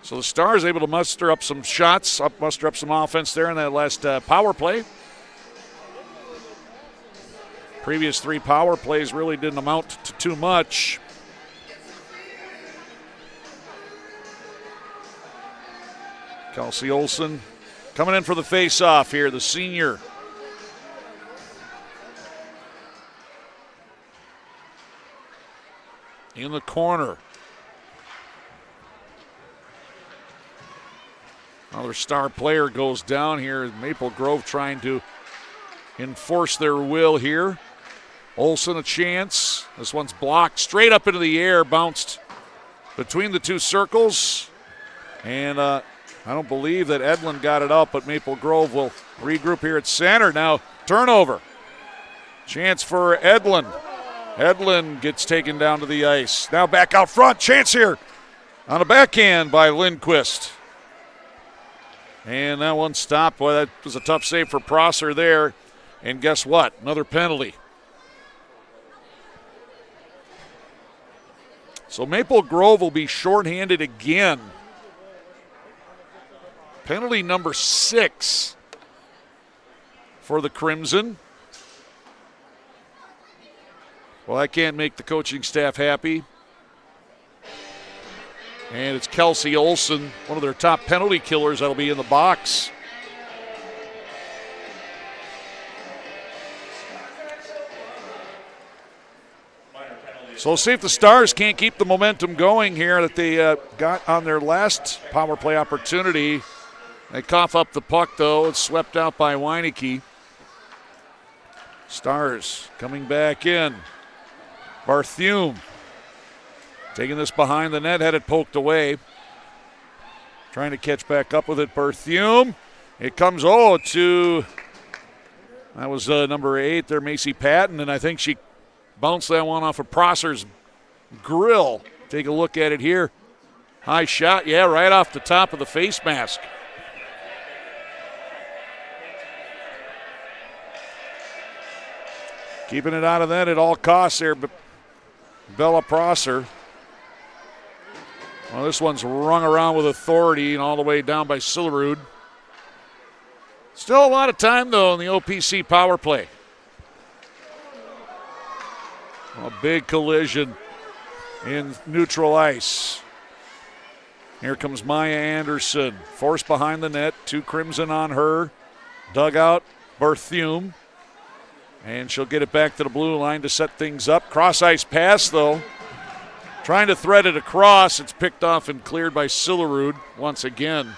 So the Stars able to muster up some shots, muster up some offense there in that last power play. Previous 3 power plays really didn't amount to too much. Kelsey Olsen coming in for the face-off here, the senior. In the corner. Another star player goes down here. Maple Grove trying to enforce their will here. Olsen a chance. This one's blocked straight up into the air, bounced between the 2 circles. And I don't believe that Edlund got it out, but Maple Grove will regroup here at center. Now turnover. Chance for Edlund. Edlund gets taken down to the ice. Now back out front. Chance here on a backhand by Lindquist. And that one stopped. Boy, that was a tough save for Prosser there. And guess what? Another penalty. So Maple Grove will be shorthanded again. Penalty number 6 for the Crimson. Well, I can't make the coaching staff happy. And it's Kelsey Olson, one of their top penalty killers, that'll be in the box. So see if the Stars can't keep the momentum going here that they got on their last power play opportunity. They cough up the puck, though. It's swept out by Weineke. Stars coming back in. Barthune taking this behind the net, had it poked away. Trying to catch back up with it, Barthune. It comes, to, that was number 8 there, Macy Patton, and I think she bounced that one off of Prosser's grill. Take a look at it here. High shot, right off the top of the face mask. Keeping it out of that at all costs there, but Bella Prosser. Well, this one's rung around with authority and all the way down by Sillerud. Still a lot of time, though, in the OPC power play. A big collision in neutral ice. Here comes Maya Anderson. Forced behind the net. 2 Crimson on her. Dugout, Barthune. And she'll get it back to the blue line to set things up. Cross ice pass, though. Trying to thread it across. It's picked off and cleared by Sillerud once again.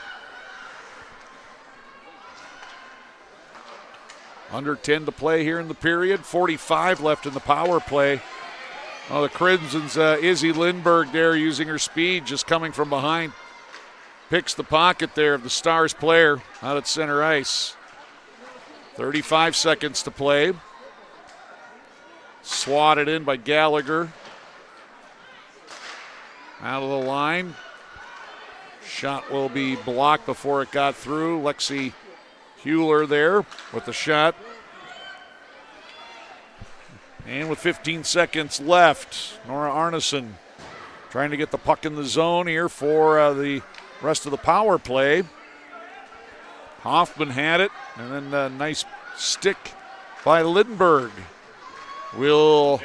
Under 10 to play here in the period. 45 left in the power play. Oh, the Crimson's Izzy Lindberg there using her speed, just coming from behind. Picks the pocket there of the Stars player out at center ice. 35 seconds to play. Swatted in by Gallagher. Out of the line. Shot will be blocked before it got through. Lexi Hewler there with the shot. And with 15 seconds left, Nora Arneson trying to get the puck in the zone here for the rest of the power play. Hoffman had it, and then a nice stick by Lindberg. Will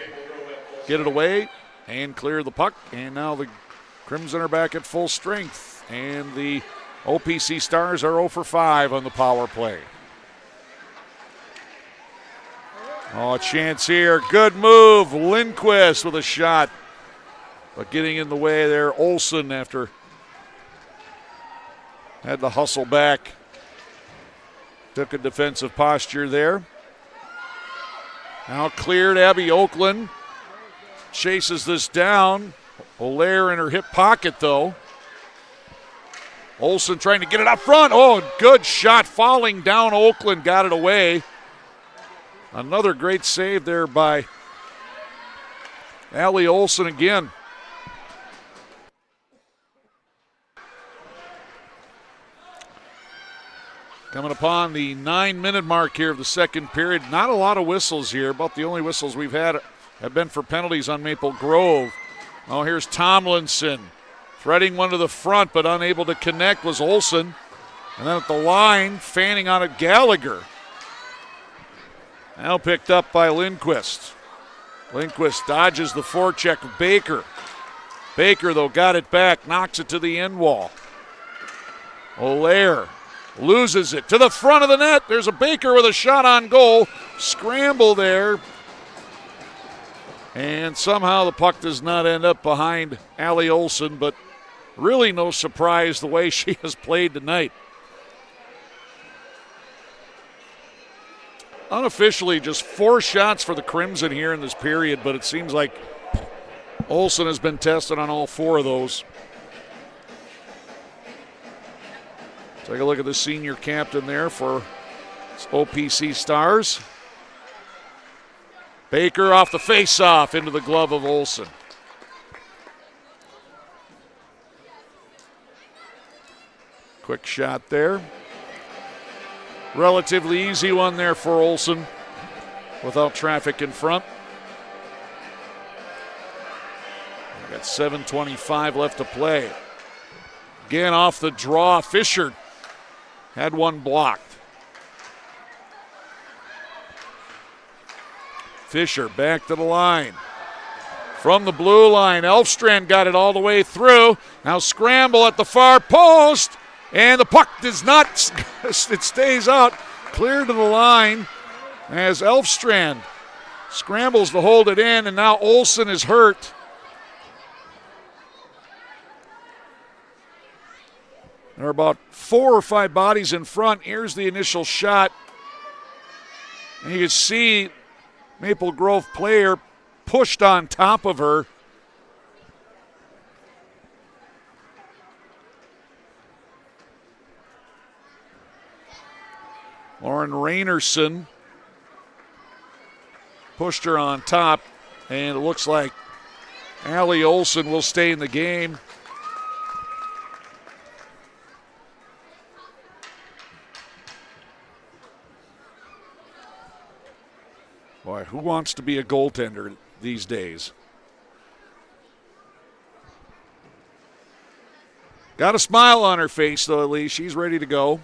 get it away and clear the puck. And now the Crimson are back at full strength. And the OPC Stars are 0 for 5 on the power play. Oh, a chance here. Good move. Lindquist with a shot. But getting in the way there, Olsen after had to hustle back. Took a defensive posture there. Now cleared. Abby Oakland chases this down. Olaire in her hip pocket, though. Olsen trying to get it up front. Oh, good shot. Falling down, Oakland got it away. Another great save there by Allie Olsen again. Coming upon the 9-minute mark here of the second period. Not a lot of whistles here. About the only whistles we've had have been for penalties on Maple Grove. Oh, here's Tomlinson. Threading one to the front, but unable to connect was Olsen. And then at the line, fanning on it, Gallagher. Now picked up by Lindquist. Lindquist dodges the forecheck of Baker. Baker, though, got it back, knocks it to the end wall. Olaire loses it to the front of the net. There's a Baker with a shot on goal. Scramble there. And somehow the puck does not end up behind Allie Olsen, but really no surprise the way she has played tonight. Unofficially, just 4 shots for the Crimson here in this period, but it seems like Olsen has been tested on all 4 of those. Take a look at the senior captain there for OPC Stars. Baker off the face-off into the glove of Olsen. Quick shot there. Relatively easy one there for Olsen without traffic in front. We've got 7:25 left to play. Again off the draw, Fisher had one blocked. Fisher back to the line. from the blue line. Elfstrand got it all the way through. Now scramble at the far post, and the puck does not, it stays out, clear to the line as Elfstrand scrambles to hold it in, and now Olsen is hurt. There are about 4 or 5 bodies in front. Here's the initial shot. And you can see Maple Grove player pushed on top of her. Lauren Rainerson pushed her on top, and it looks like Allie Olsen will stay in the game. Boy, who wants to be a goaltender these days? Got a smile on her face, though, at least. She's ready to go.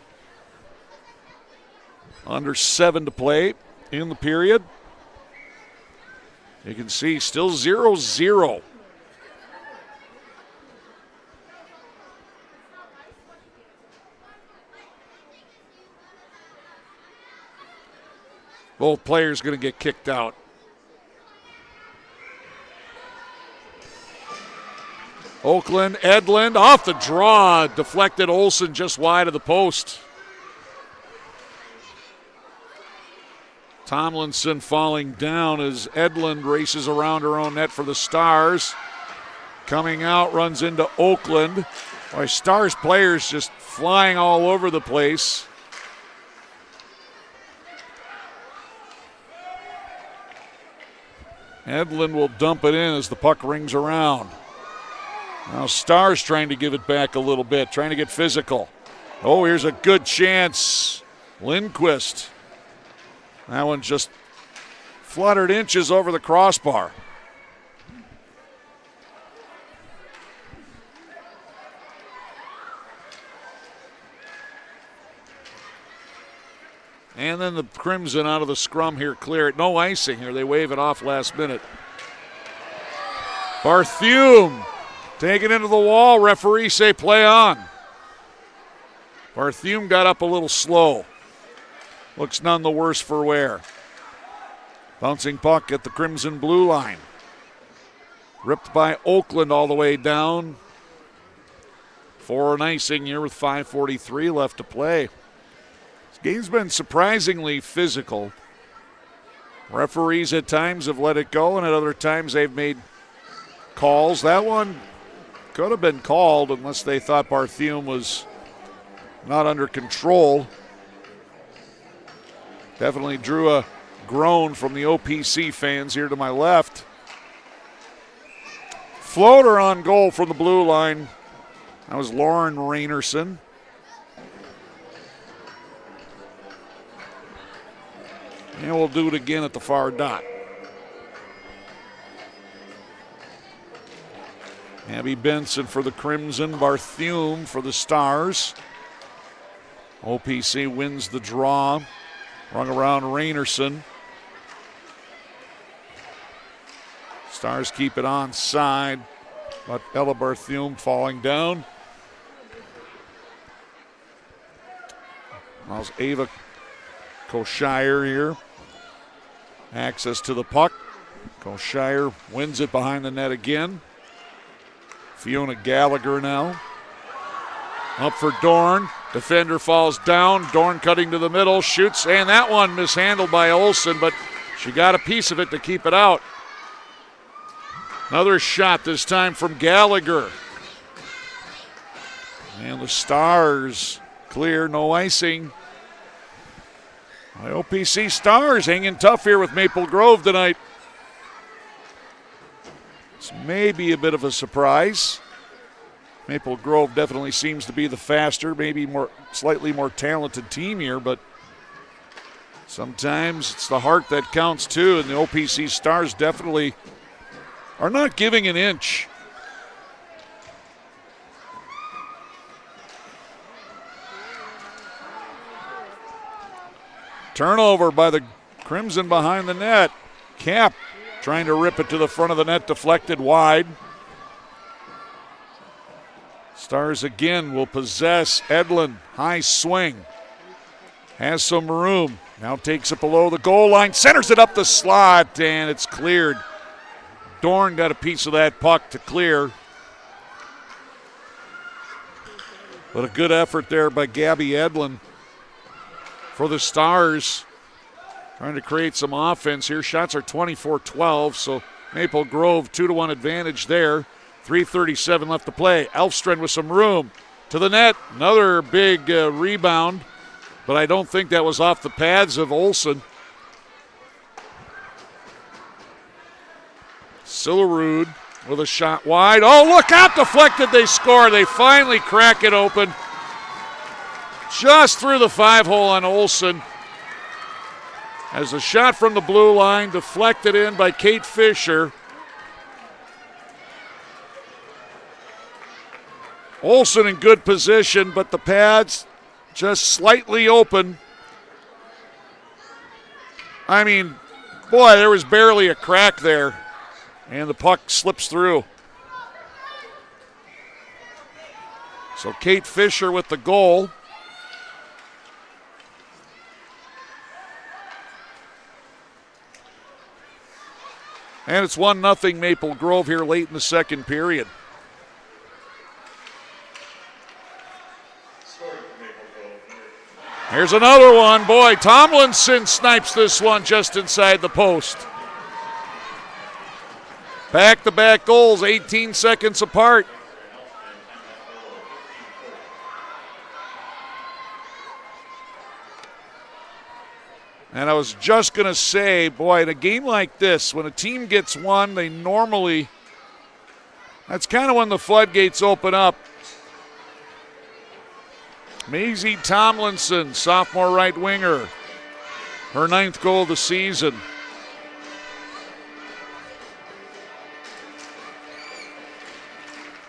Under 7 to play in the period. You can see still 0-0. Both players going to get kicked out. Oakland, Edlund off the draw. Deflected Olsen just wide of the post. Tomlinson falling down as Edlund races around her own net for the Stars. Coming out, runs into Oakland. Boy, Stars players just flying all over the place. Edlund will dump it in as the puck rings around. Now Stars trying to give it back a little bit, trying to get physical. Oh, here's a good chance. Lindquist. That one just fluttered inches over the crossbar. And then the Crimson out of the scrum here, clear it. No icing here. They wave it off last minute. Barthune taken into the wall. Referee say play on. Barthune got up a little slow. Looks none the worse for wear. Bouncing puck at the Crimson blue line. Ripped by Oakland all the way down. For an icing here with 5:43 left to play. This game's been surprisingly physical. Referees at times have let it go, and at other times they've made calls. That one could have been called unless they thought Barthune was not under control. Definitely drew a groan from the OPC fans here to my left. Floater on goal from the blue line. That was Lauren Rainerson. And we'll do it again at the far dot. Abby Benson for the Crimson, Barthune for the Stars. OPC wins the draw. Rung around Rainerson. Stars keep it onside, but Ella Barthune falling down. How's Ava Koshire here? Access to the puck. Koshire wins it behind the net again. Fiona Gallagher now. Up for Dorn. Defender falls down. Dorn cutting to the middle, shoots, and that one mishandled by Olsen, but she got a piece of it to keep it out. Another shot, this time from Gallagher. And the Stars clear, no icing. The OPC Stars hanging tough here with Maple Grove tonight. This may be a bit of a surprise. Maple Grove definitely seems to be the faster, maybe slightly more talented team here, but sometimes it's the heart that counts too, and the OPC Stars definitely are not giving an inch. Turnover by the Crimson behind the net. Cap trying to rip it to the front of the net, deflected wide. Stars again will possess. Edlin, high swing. Has some room. Now takes it below the goal line. Centers it up the slot, and it's cleared. Dorn got a piece of that puck to clear. But a good effort there by Gabby Edlin for the Stars. Trying to create some offense here. Shots are 24-12, so Maple Grove 2-1 advantage there. 3:37 left to play. Elfstrand with some room to the net. Another big rebound, but I don't think that was off the pads of Olsen. Sillerud with a shot wide. Oh, look out, deflected, they score. They finally crack it open. Just through the 5-hole on Olsen. As a shot from the blue line, deflected in by Kate Fisher. Olsen in good position, but the pads just slightly open. I mean, boy, there was barely a crack there, and the puck slips through. So Kate Fisher with the goal. And it's 1-0 Maple Grove here late in the second period. Here's another one. Boy, Tomlinson snipes this one just inside the post. Back-to-back goals, 18 seconds apart. And I was just going to say, boy, in a game like this, when a team gets one, they normally, that's kind of when the floodgates open up. Maisie Tomlinson, sophomore right winger, her 9th goal of the season.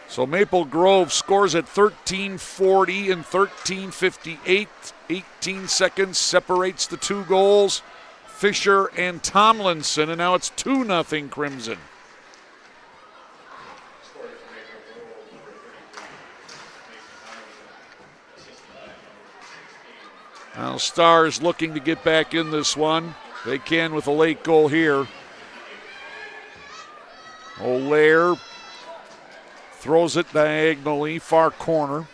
So Maple Grove scores at 13:40 and 13:58. 18 seconds separates the two goals, Fisher and Tomlinson, and now it's 2-0 Crimson. Now Stars looking to get back in this one. They can with a late goal here. Olaire throws it diagonally, far corner.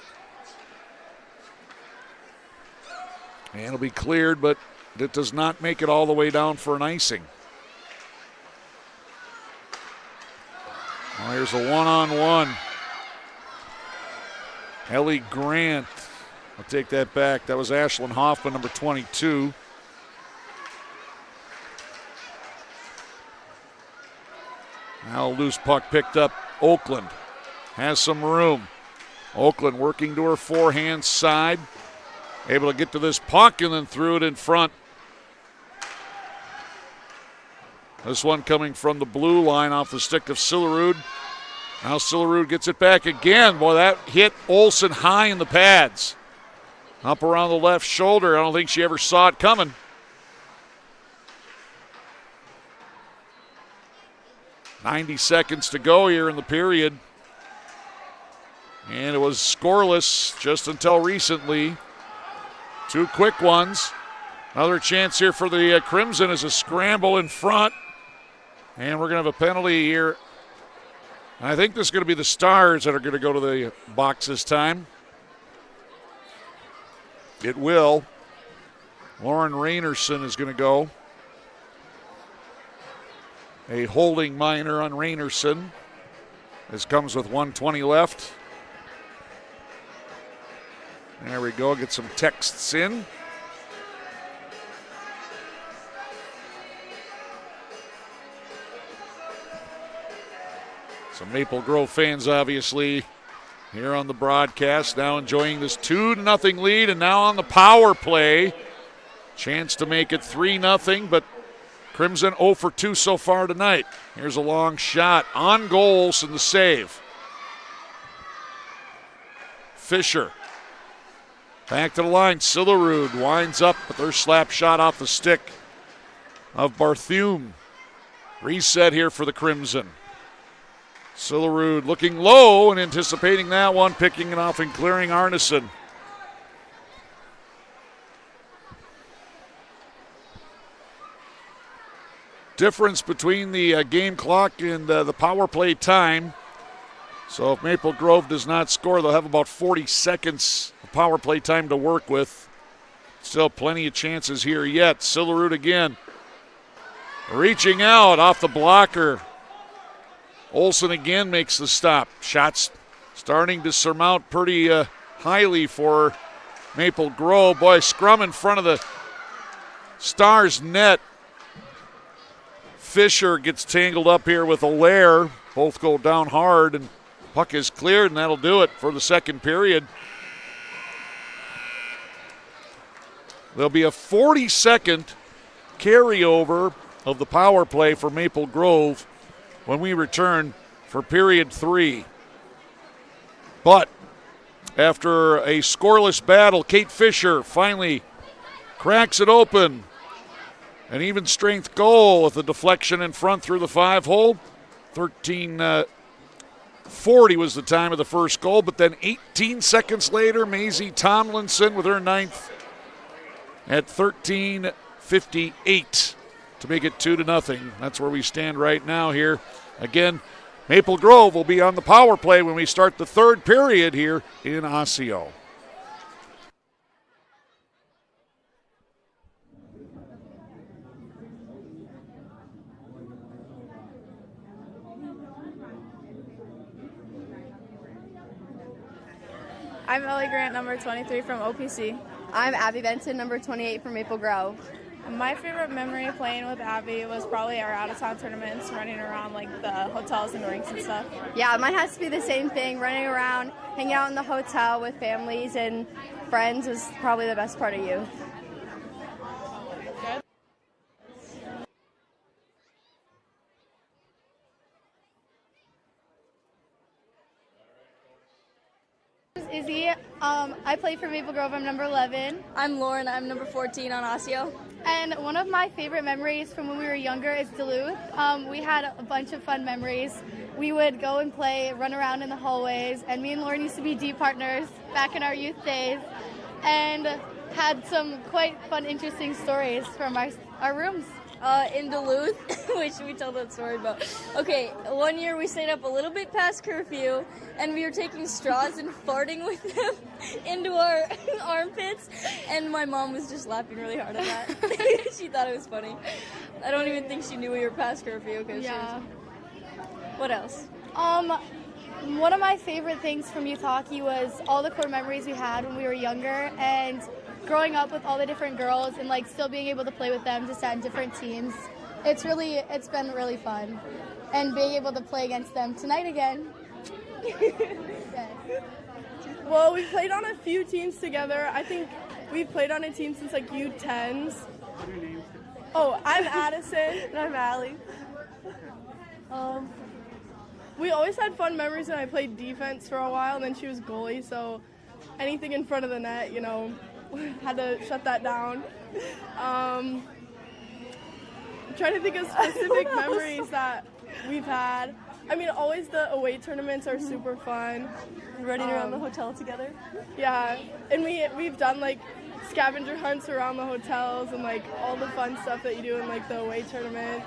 And it'll be cleared, but it does not make it all the way down for an icing. Well, here's a one-on-one. Ellie Grant. I'll take that back. That was Ashlyn Hoffman, number 22. Now a loose puck picked up. Oakland has some room. Oakland working to her forehand side. Able to get to this puck and then threw it in front. This one coming from the blue line off the stick of Sillerud. Now Sillerud gets it back again. Boy, that hit Olsen high in the pads. Up around the left shoulder. I don't think she ever saw it coming. "90 seconds to go here in the period. And it was scoreless just until recently. Two quick ones. Another chance here for the Crimson as a scramble in front. And we're going to have a penalty here. I think this is going to be the Stars that are going to go to the box this time. It will. Lauren Rainerson is going to go. A holding minor on Rainerson. This comes with 1:20 left. There we go. Get some texts in. Some Maple Grove fans, obviously, here on the broadcast, now enjoying this 2-0 lead, and now on the power play. Chance to make it 3-0, but Crimson 0 for 2 so far tonight. Here's a long shot on goals and the save. Fisher. Back to the line. Sillerud winds up, but their slap shot off the stick of Barthune. Reset here for the Crimson. Sillerud looking low and anticipating that one, picking it off and clearing Arneson. Difference between the game clock and the power play time. So if Maple Grove does not score, they'll have about 40 seconds of power play time to work with. Still plenty of chances here yet. Sillerud again. Reaching out off the blocker. Olsen again makes the stop. Shots starting to surmount pretty highly for Maple Grove. Boy, scrum in front of the Stars net. Fisher gets tangled up here with Allaire. Both go down hard, and puck is cleared, and that'll do it for the second period. There'll be a 40-second carryover of the power play for Maple Grove when we return for period 3. But after a scoreless battle, Kate Fisher finally cracks it open. An even strength goal with a deflection in front through the 5-hole. 13:40 was the time of the first goal, but then 18 seconds later, Maisie Tomlinson with her 9th at 13:58 to make it 2-0. That's where we stand right now here. Again, Maple Grove will be on the power play when we start the third period here in Osseo. I'm Ellie Grant, number 23 from OPC. I'm Abby Benson, number 28 from Maple Grove. My favorite memory playing with Abby was probably our out-of-town tournaments, running around like the hotels and rinks and stuff. Yeah, mine has to be the same thing. Running around, hanging out in the hotel with families and friends was probably the best part of youth. Izzy. I play for Maple Grove. I'm number 11. I'm Lauren. I'm number 14 on Osseo. And one of my favorite memories from when we were younger is Duluth. We had a bunch of fun memories. We would go and play, run around in the hallways, and me and Lauren used to be D partners back in our youth days, and had some quite fun, interesting stories from our rooms. In Duluth, which we tell that story about. Okay, one year we stayed up a little bit past curfew, and we were taking straws and farting with them into our armpits, and my mom was just laughing really hard at that. She thought it was funny. I don't even think she knew we were past curfew. Yeah. What else? One of my favorite things from youth hockey was all the core memories we had when we were younger, and growing up with all the different girls and like still being able to play with them just on different teams. It's been really fun, and being able to play against them tonight again. Yes. Well, we played on a few teams together. I think we've played on a team since like U10s. What are your names? Oh, I'm Addison. And I'm Allie. We always had fun memories when I played defense for a while, and then she was goalie, so anything in front of the net, had to shut that down. I'm trying to think of specific memories that we've had. I mean, always the away tournaments are super fun. Running around the hotel together. Yeah, and we've done like scavenger hunts around the hotels and like all the fun stuff that you do in like the away tournaments.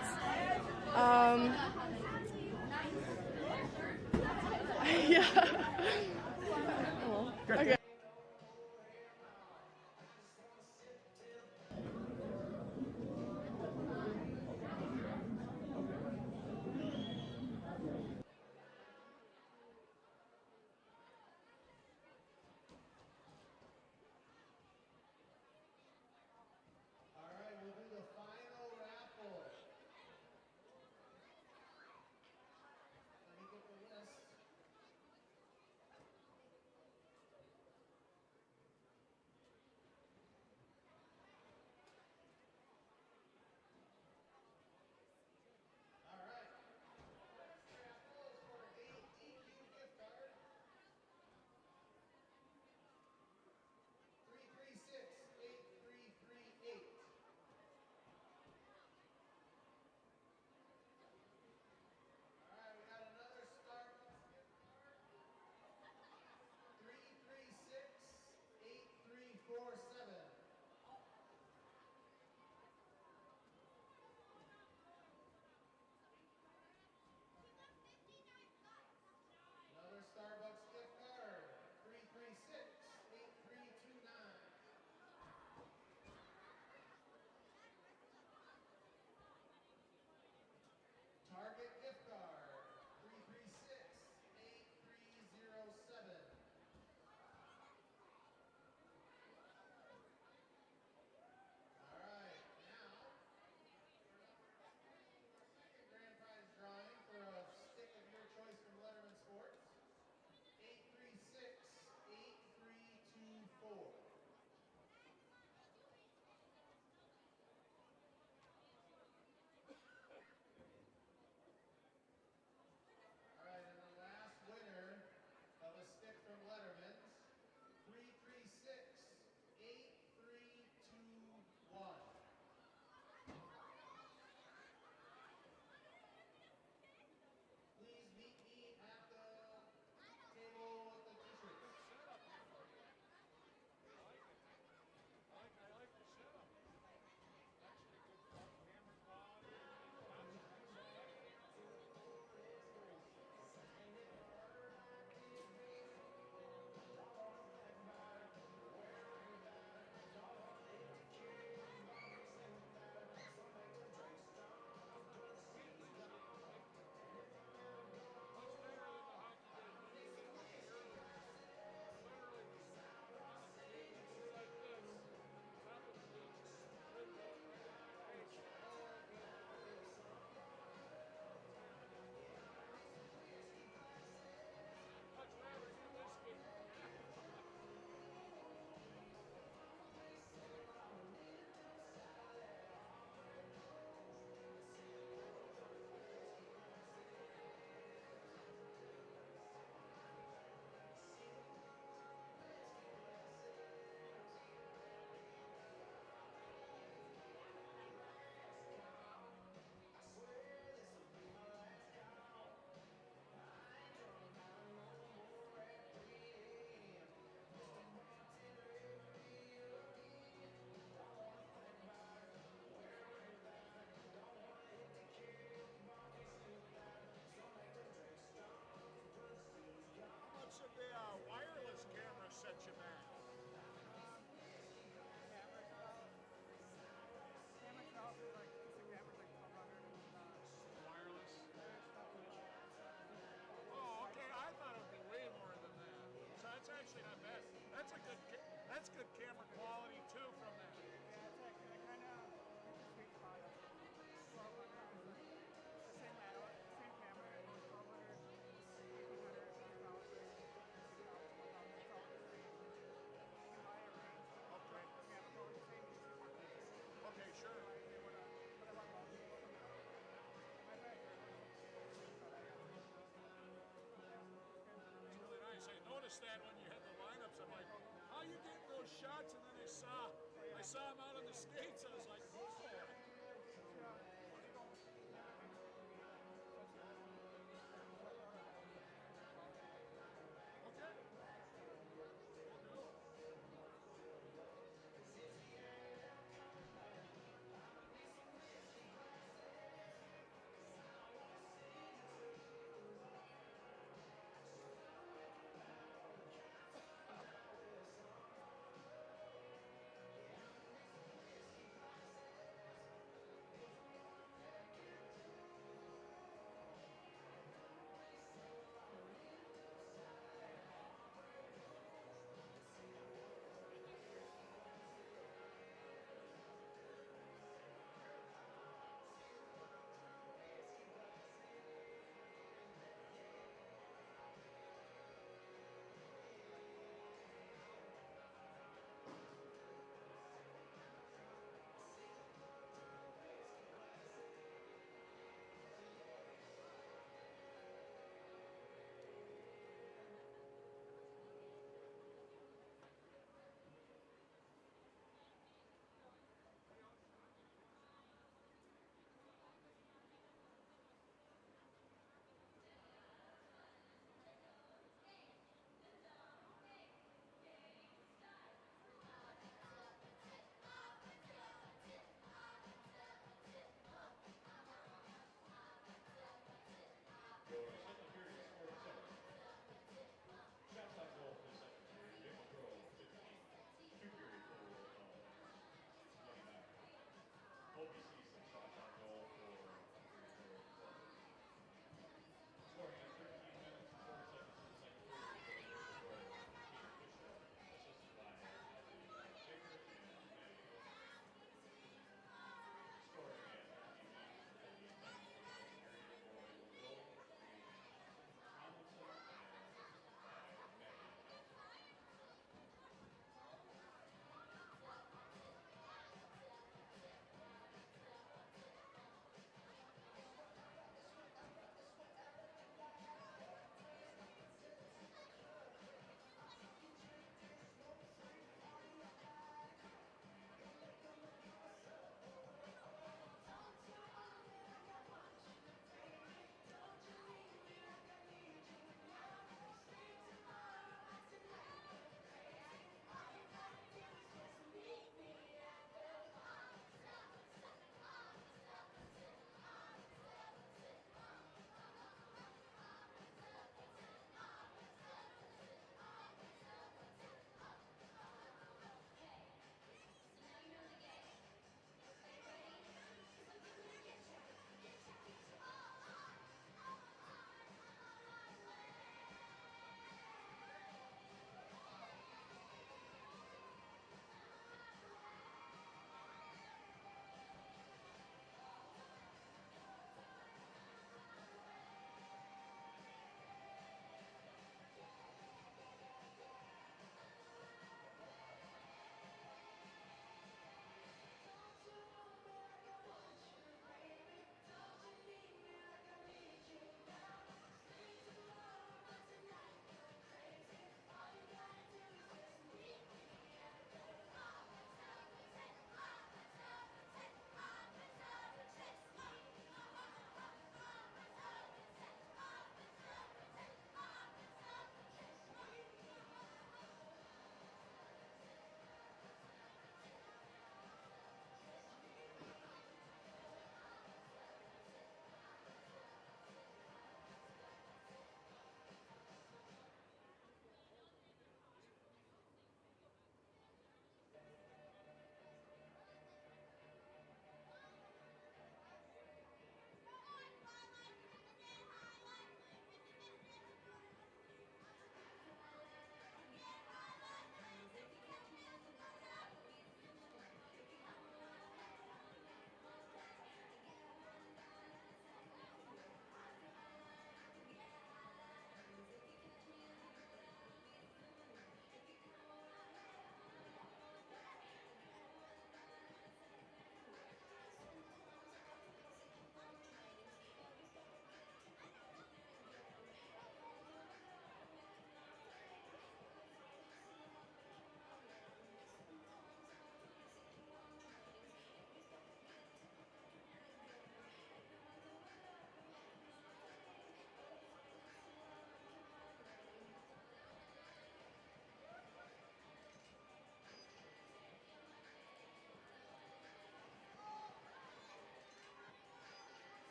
Yeah. Okay. shots, and then I saw him out on the skates. I was like, oh.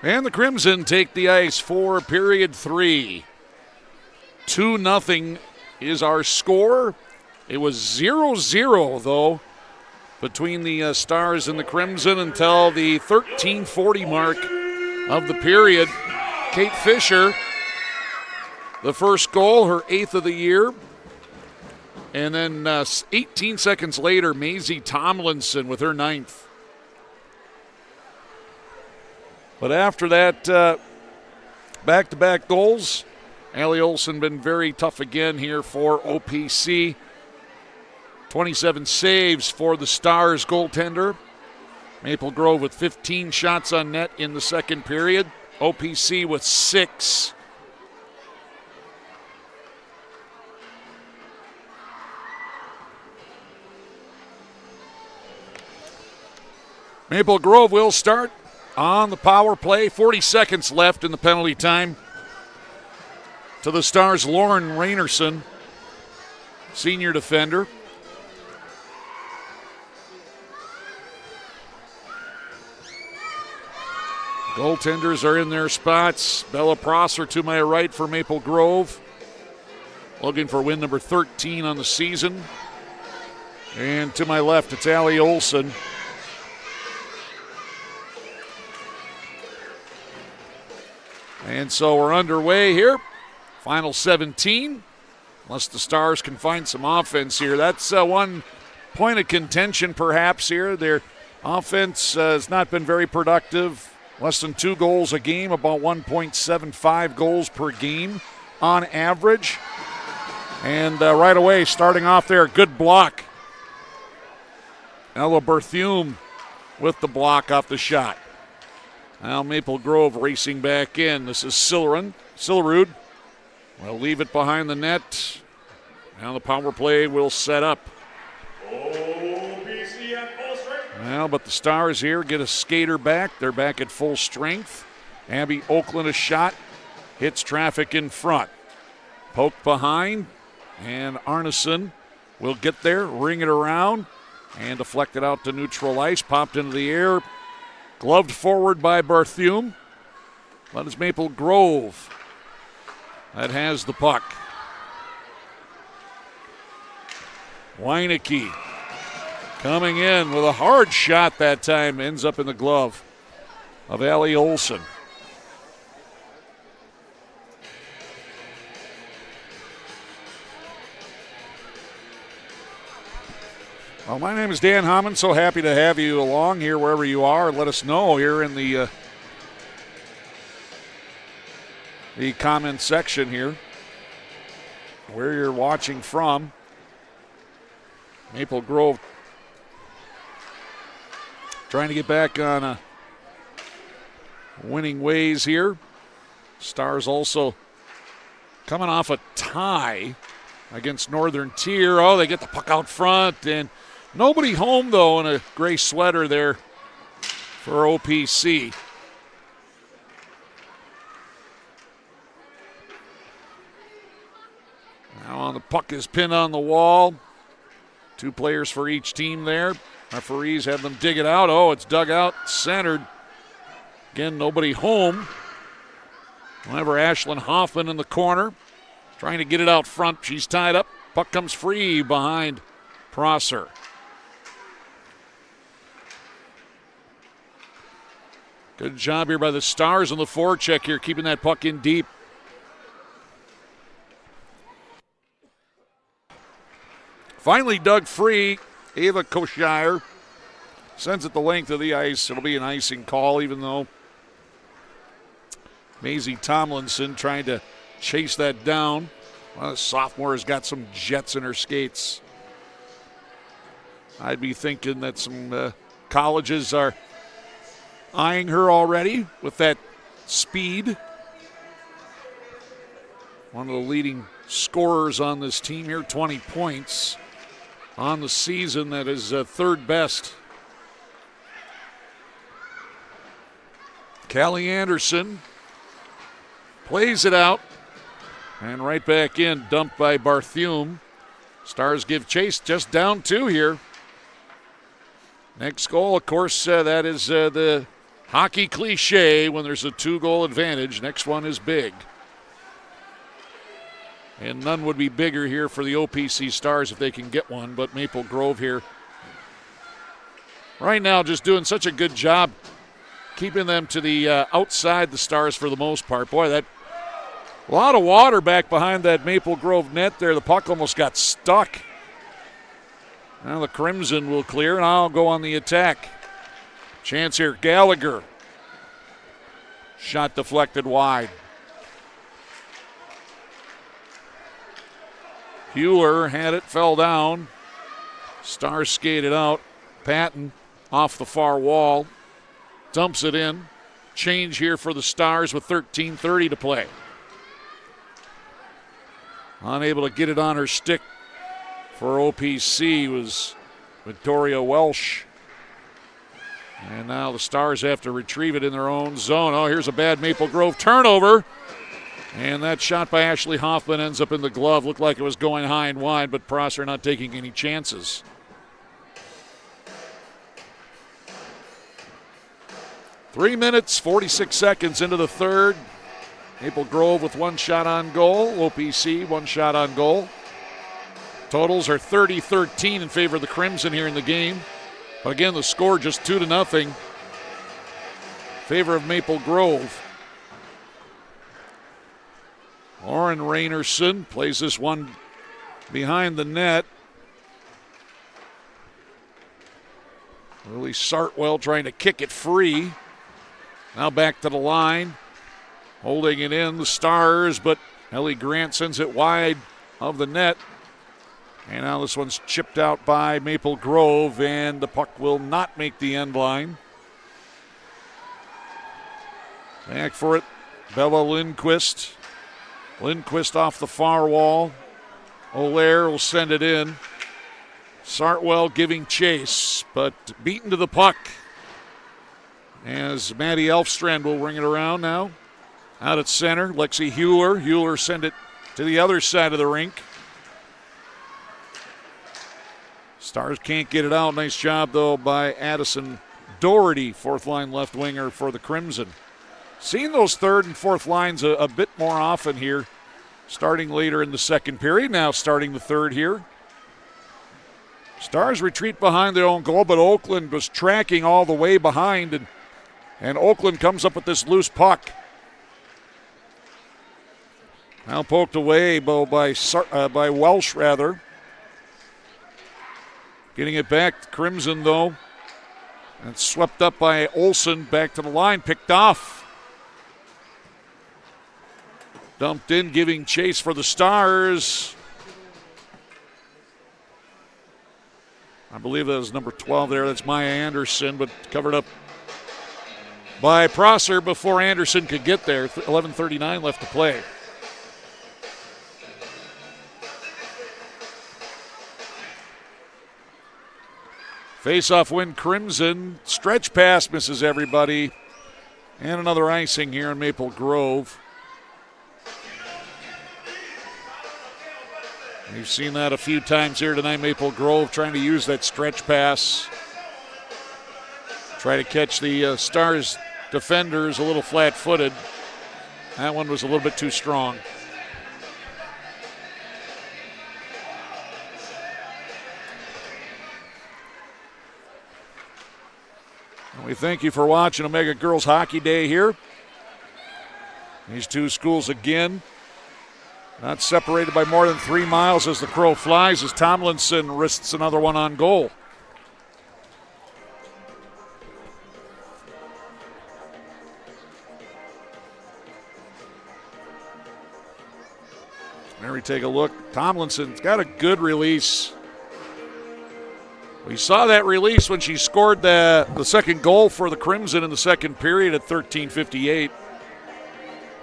And the Crimson take the ice for period 3. 2-0 is our score. It was 0-0, though, between the Stars and the Crimson until the 13:40 mark of the period. Kate Fisher, the first goal, her 8th of the year. And then 18 seconds later, Maisie Tomlinson with her 9th. But after that, back-to-back goals. Allie Olsen been very tough again here for OPC. 27 saves for the Stars goaltender. Maple Grove with 15 shots on net in the second period. OPC with 6. Maple Grove will start on the power play. 40 seconds left in the penalty time. To the Stars, Lauren Rainerson, senior defender. Goaltenders are in their spots. Bella Prosser to my right for Maple Grove, looking for win number 13 on the season. And to my left, it's Allie Olsen. And so we're underway here. Final 17, unless the Stars can find some offense here. That's one point of contention perhaps here. Their offense has not been very productive. Less than 2 goals a game, about 1.75 goals per game on average. And right away, starting off there, good block. Ella Berthume with the block off the shot. Now Maple Grove racing back in. This is Sillerud. We'll leave it behind the net. Now the power play will set up. OPC at full strength. Well, but the Stars here get a skater back. They're back at full strength. Abby Oakland a shot. Hits traffic in front. Poke behind. And Arneson will get there, ring it around, and deflect it out to neutral ice. Popped into the air. Gloved forward by Berthume. But it's Maple Grove that has the puck. Weineke coming in with a hard shot that time. Ends up in the glove of Allie Olsen. Well, my name is Dan Hammond. So happy to have you along here wherever you are. Let us know here in the comment section here where you're watching from. Maple Grove trying to get back on winning ways here. Stars also coming off a tie against Northern Tier. Oh, they get the puck out front, and nobody home, though, in a gray sweater there for OPC. Now the puck is pinned on the wall. 2 players for each team there. Referees have them dig it out. Oh, it's dug out, centered. Again, nobody home. However, Ashlyn Hoffman in the corner, trying to get it out front. She's tied up. Puck comes free behind Prosser. Good job here by the Stars on the forecheck here, keeping that puck in deep. Finally dug free. Ava Koshire sends it the length of the ice. It'll be an icing call, even though Maisie Tomlinson trying to chase that down. Well, the sophomore has got some jets in her skates. I'd be thinking that some colleges are eyeing her already with that speed. One of the leading scorers on this team here, 20 points on the season. That is third best. Callie Anderson plays it out, and right back in, dumped by Berthume. Stars give chase, just down 2 here. Next goal, of course, that is the hockey cliche when there's a 2-goal advantage. Next one is big. And none would be bigger here for the OPC Stars if they can get one, but Maple Grove here right now just doing such a good job keeping them to the outside the Stars for the most part. Boy, that a lot of water back behind that Maple Grove net there. The puck almost got stuck. Now the Crimson will clear, and I'll go on the attack. Chance here, Gallagher. Shot deflected wide. Hewler had it, fell down. Stars skated out. Patton off the far wall. Dumps it in. Change here for the Stars with 13:30 to play. Unable to get it on her stick for OPC was Victoria Welsh. And now the Stars have to retrieve it in their own zone. Oh, here's a bad Maple Grove turnover. And that shot by Ashley Hoffman ends up in the glove. Looked like it was going high and wide, but Prosser not taking any chances. Three minutes, 46 seconds into the third. Maple Grove with one shot on goal. OPC, one shot on goal. Totals are 30-13 in favor of the Crimson here in the game. But again, the score just 2-0 in favor of Maple Grove. Lauren Rainerson plays this one behind the net. Lily Sartwell trying to kick it free. Now back to the line. Holding it in, the Stars, but Ellie Grant sends it wide of the net. And now this one's chipped out by Maple Grove, and the puck will not make the end line. Back for it, Bella Lindquist. Lindquist off the far wall. Olaire will send it in. Sartwell giving chase, but beaten to the puck. As Maddie Elfstrand will ring it around now. Out at center, Lexi Hewler. Hewler send it to the other side of the rink. Stars can't get it out. Nice job, though, by Addison Doherty, fourth line left winger for the Crimson. Seeing those third and fourth lines a bit more often here, starting later in the second period. Now starting the third here. Stars retreat behind their own goal, but Oakland was tracking all the way behind, and Oakland comes up with this loose puck. Now poked away by Welsh, rather. Getting it back, Crimson, though. And swept up by Olsen, back to the line, picked off. Dumped in, giving chase for the Stars. I believe that was number 12 there. That's Maya Anderson, but covered up by Prosser before Anderson could get there. 11:39 left to play. Face-off win, Crimson. Stretch pass misses everybody. And another icing here in Maple Grove. We've seen that a few times here tonight. Maple Grove trying to use that stretch pass. Try to catch the Stars defenders a little flat-footed. That one was a little bit too strong. We thank you for watching Omega Girls Hockey Day here. These two schools again not separated by more than 3 miles as the crow flies, as Tomlinson risks another one on goal. There we take a look. Tomlinson's got a good release. We saw that release when she scored the second goal for the Crimson in the second period at 13:58.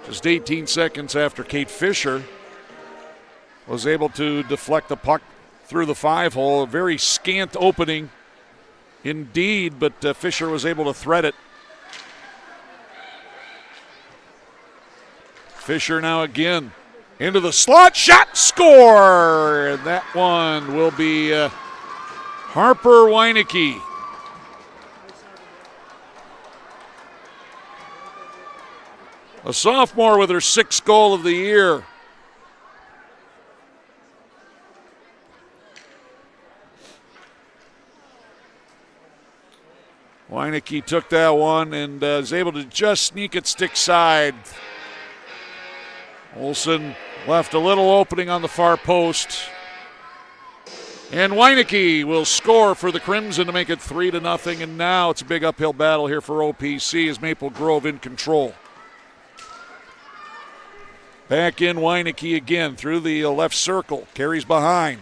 Just 18 seconds after Kate Fisher was able to deflect the puck through the 5-hole. A very scant opening indeed, but Fisher was able to thread it. Fisher now again into the slot, shot, score! And that one will be Harper Weinecke. A sophomore with her 6th goal of the year. Weinecke took that one and is able to just sneak it stick side. Olsen left a little opening on the far post. And Weinecke will score for the Crimson to make it 3-0. And now it's a big uphill battle here for OPC as Maple Grove in control. Back in Weinecke again through the left circle. Carries behind.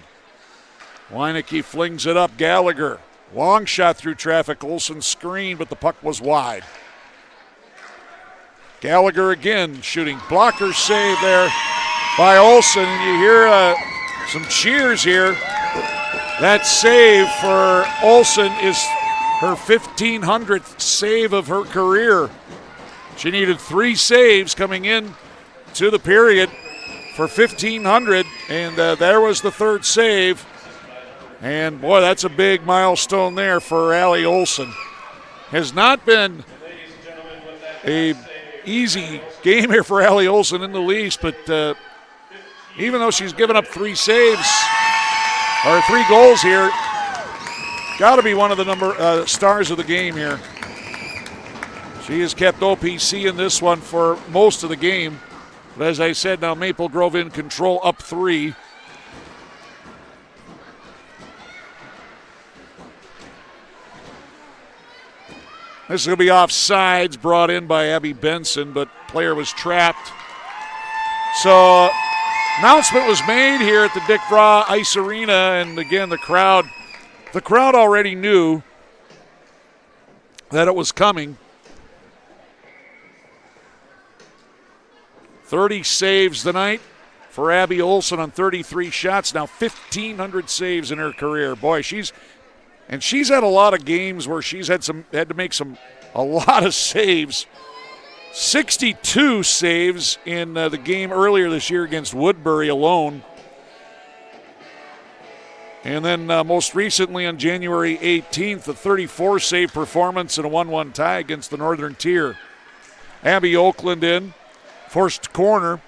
Weinecke flings it up. Gallagher. Long shot through traffic. Olsen screen, but the puck was wide. Gallagher again shooting. Blocker save there by Olsen. And you hear some cheers here. That save for Olsen is her 1,500th save of her career. She needed 3 saves coming in to the period for 1,500, and there was the 3rd save. And boy, that's a big milestone there for Allie Olsen. Has not been a easy game here for Allie Olsen in the least, but even though she's given up 3 saves, or 3 goals here, got to be one of the stars of the game here. She has kept OPC in this one for most of the game. But as I said, now Maple Grove in control, up 3. This is going to be offsides, brought in by Abby Benson, but player was trapped. So announcement was made here at the Dick Vraa Ice Arena, and again the crowd already knew that it was coming. 30 saves tonight for Abby Olsen on 33 shots. Now 1,500 saves in her career. Boy, she's had a lot of games where she's had to make a lot of saves. 62 saves in the game earlier this year against Woodbury alone. And then most recently on January 18th, a 34 save performance and a 1-1 tie against the Northern Tier. Abby Oakland in. Forced corner.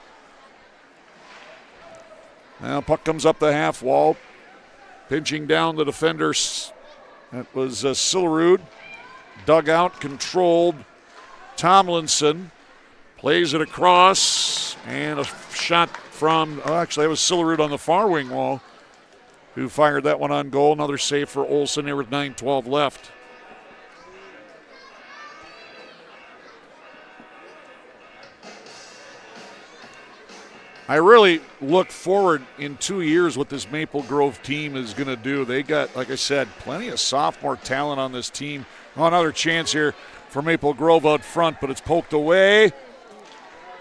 Now puck comes up the half wall. Pinching down the defenders. That was Sillerud. Dug out, controlled. Tomlinson plays it across. And a shot from, actually that was Sillerud on the far wing wall who fired that one on goal. Another save for Olsen there with 9:12 left. I really look forward in 2 years what this Maple Grove team is going to do. They got, like I said, plenty of sophomore talent on this team. Oh, another chance here for Maple Grove out front, but it's poked away.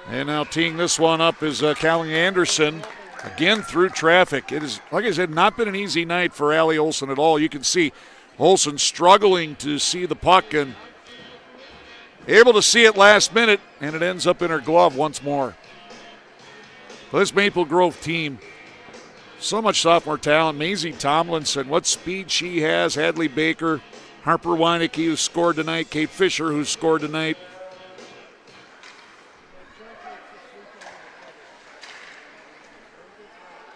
And now teeing this one up is Callie Anderson, again through traffic. It is, like I said, not been an easy night for Allie Olsen at all. You can see Olsen struggling to see the puck and able to see it last minute, and it ends up in her glove once more. This Maple Grove team, so much sophomore talent. Maisie Tomlinson, what speed she has. Hadley Baker, Harper Weinecke, who scored tonight. Kate Fisher, who scored tonight.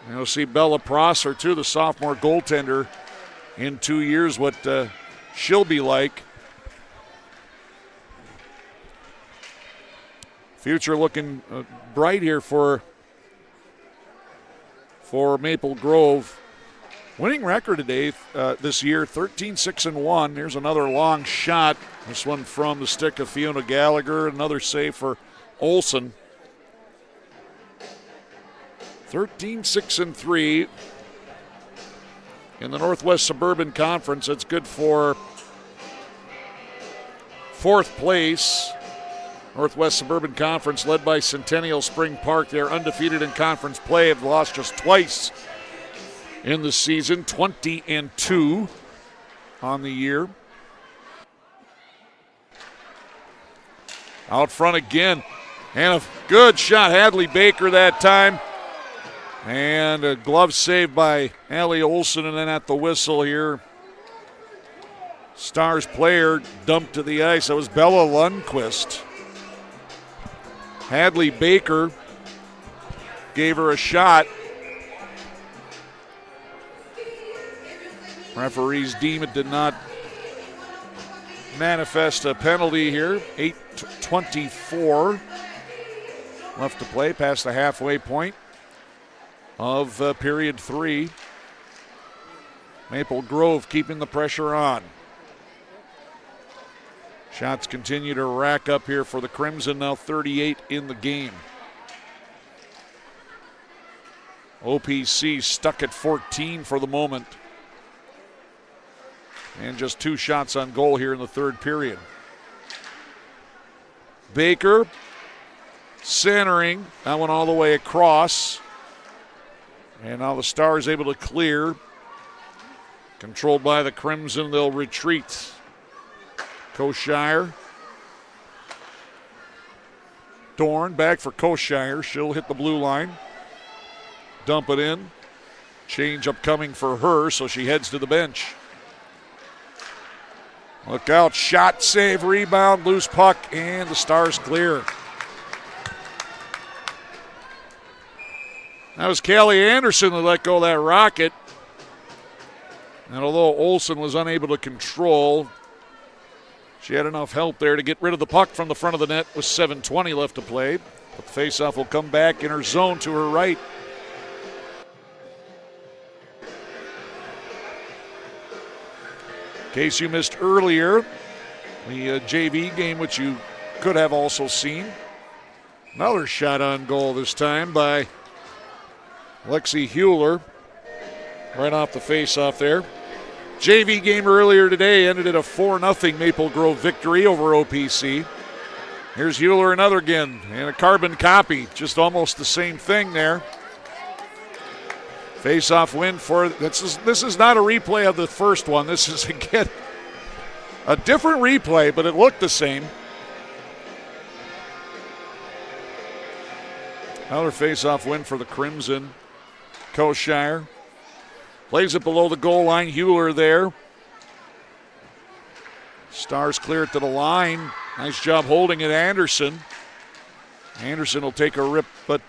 And you'll see Bella Prosser, too, the sophomore goaltender, in 2 years, what she'll be like. Future looking bright here for Maple Grove. Winning record today this year, 13-6-1. Here's another long shot. This one from the stick of Fiona Gallagher. Another save for Olsen. 13-6-3 in the Northwest Suburban Conference. That's good for 4th place. Northwest Suburban Conference led by Centennial Spring Park. They're undefeated in conference play, have lost just twice in the season, 20-2 on the year. Out front again, and a good shot, Hadley Baker that time. And a glove save by Allie Olsen, and then at the whistle here, Stars player dumped to the ice. That was Bella Lundquist. Hadley Baker gave her a shot. Referees deem it did not manifest a penalty here. 8:24 left to play, past the halfway point of period 3. Maple Grove keeping the pressure on. Shots continue to rack up here for the Crimson, now 38 in the game. OPC stuck at 14 for the moment. And just 2 shots on goal here in the third period. Baker centering, that one all the way across. And now the Stars able to clear. Controlled by the Crimson, they'll retreat. Koshire. Dorn back for Koshire. She'll hit the blue line. Dump it in. Change up coming for her, so she heads to the bench. Look out, shot, save, rebound, loose puck, and the Stars clear. That was Callie Anderson that let go of that rocket. And although Olsen was unable to control, she had enough help there to get rid of the puck from the front of the net with 7:20 left to play. But the faceoff will come back in her zone to her right. In case you missed earlier, the JV game, which you could have also seen. Another shot on goal this time by Lexi Hewler. Right off the faceoff there. JV game earlier today ended in a 4-0 Maple Grove victory over OPC. Here's Hewler another again, and a carbon copy. Just almost the same thing there. Face-off win for, this is not a replay of the first one. This is, again, a different replay, but it looked the same. Another face-off win for the Crimson. Koshire plays it below the goal line. Hewler there. Stars clear it to the line. Nice job holding it, Anderson. Anderson will take a rip, but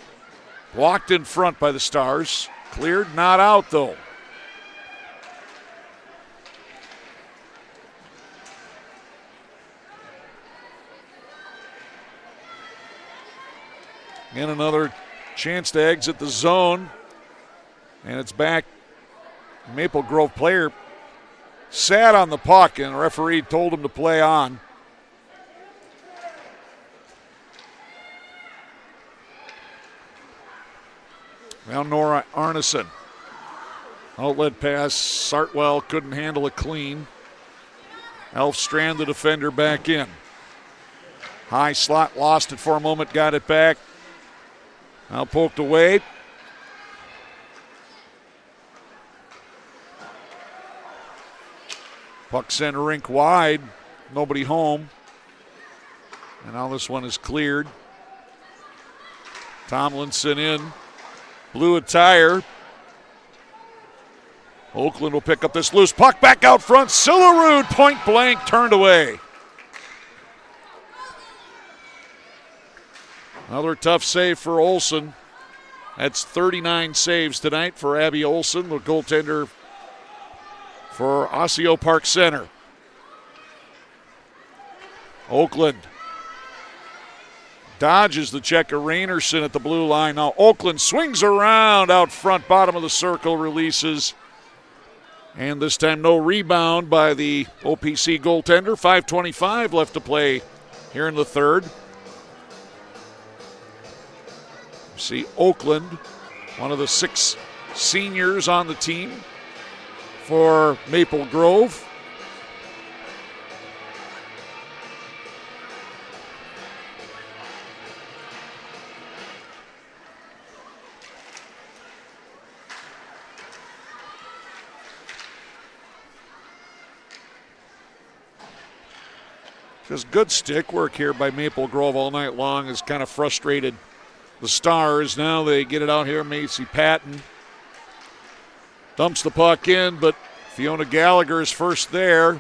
blocked in front by the Stars. Cleared, not out though. And another chance to exit the zone. And it's back. Maple Grove player sat on the puck and the referee told him to play on. Now Nora Arneson. Outlet pass. Sartwell couldn't handle it clean. Elfstrand, the defender, back in. High slot, lost it for a moment, got it back. Now poked away. Puck center rink wide. Nobody home. And now this one is cleared. Tomlinson in. Blue attire. Oakland will pick up this loose puck back out front. Sillerud point blank turned away. Another tough save for Olsen. That's 39 saves tonight for Abby Olsen, the goaltender for Osseo Park Center. Oakland dodges the check of Rainerson at the blue line. Now Oakland swings around out front, bottom of the circle, releases. And this time no rebound by the OPC goaltender. 5:25 left to play here in the third. See Oakland, one of the 6 seniors on the team for Maple Grove. Just good stick work here by Maple Grove all night long has kind of frustrated the Stars. Now they get it out here. Macy Patton dumps the puck in, but Fiona Gallagher is first there.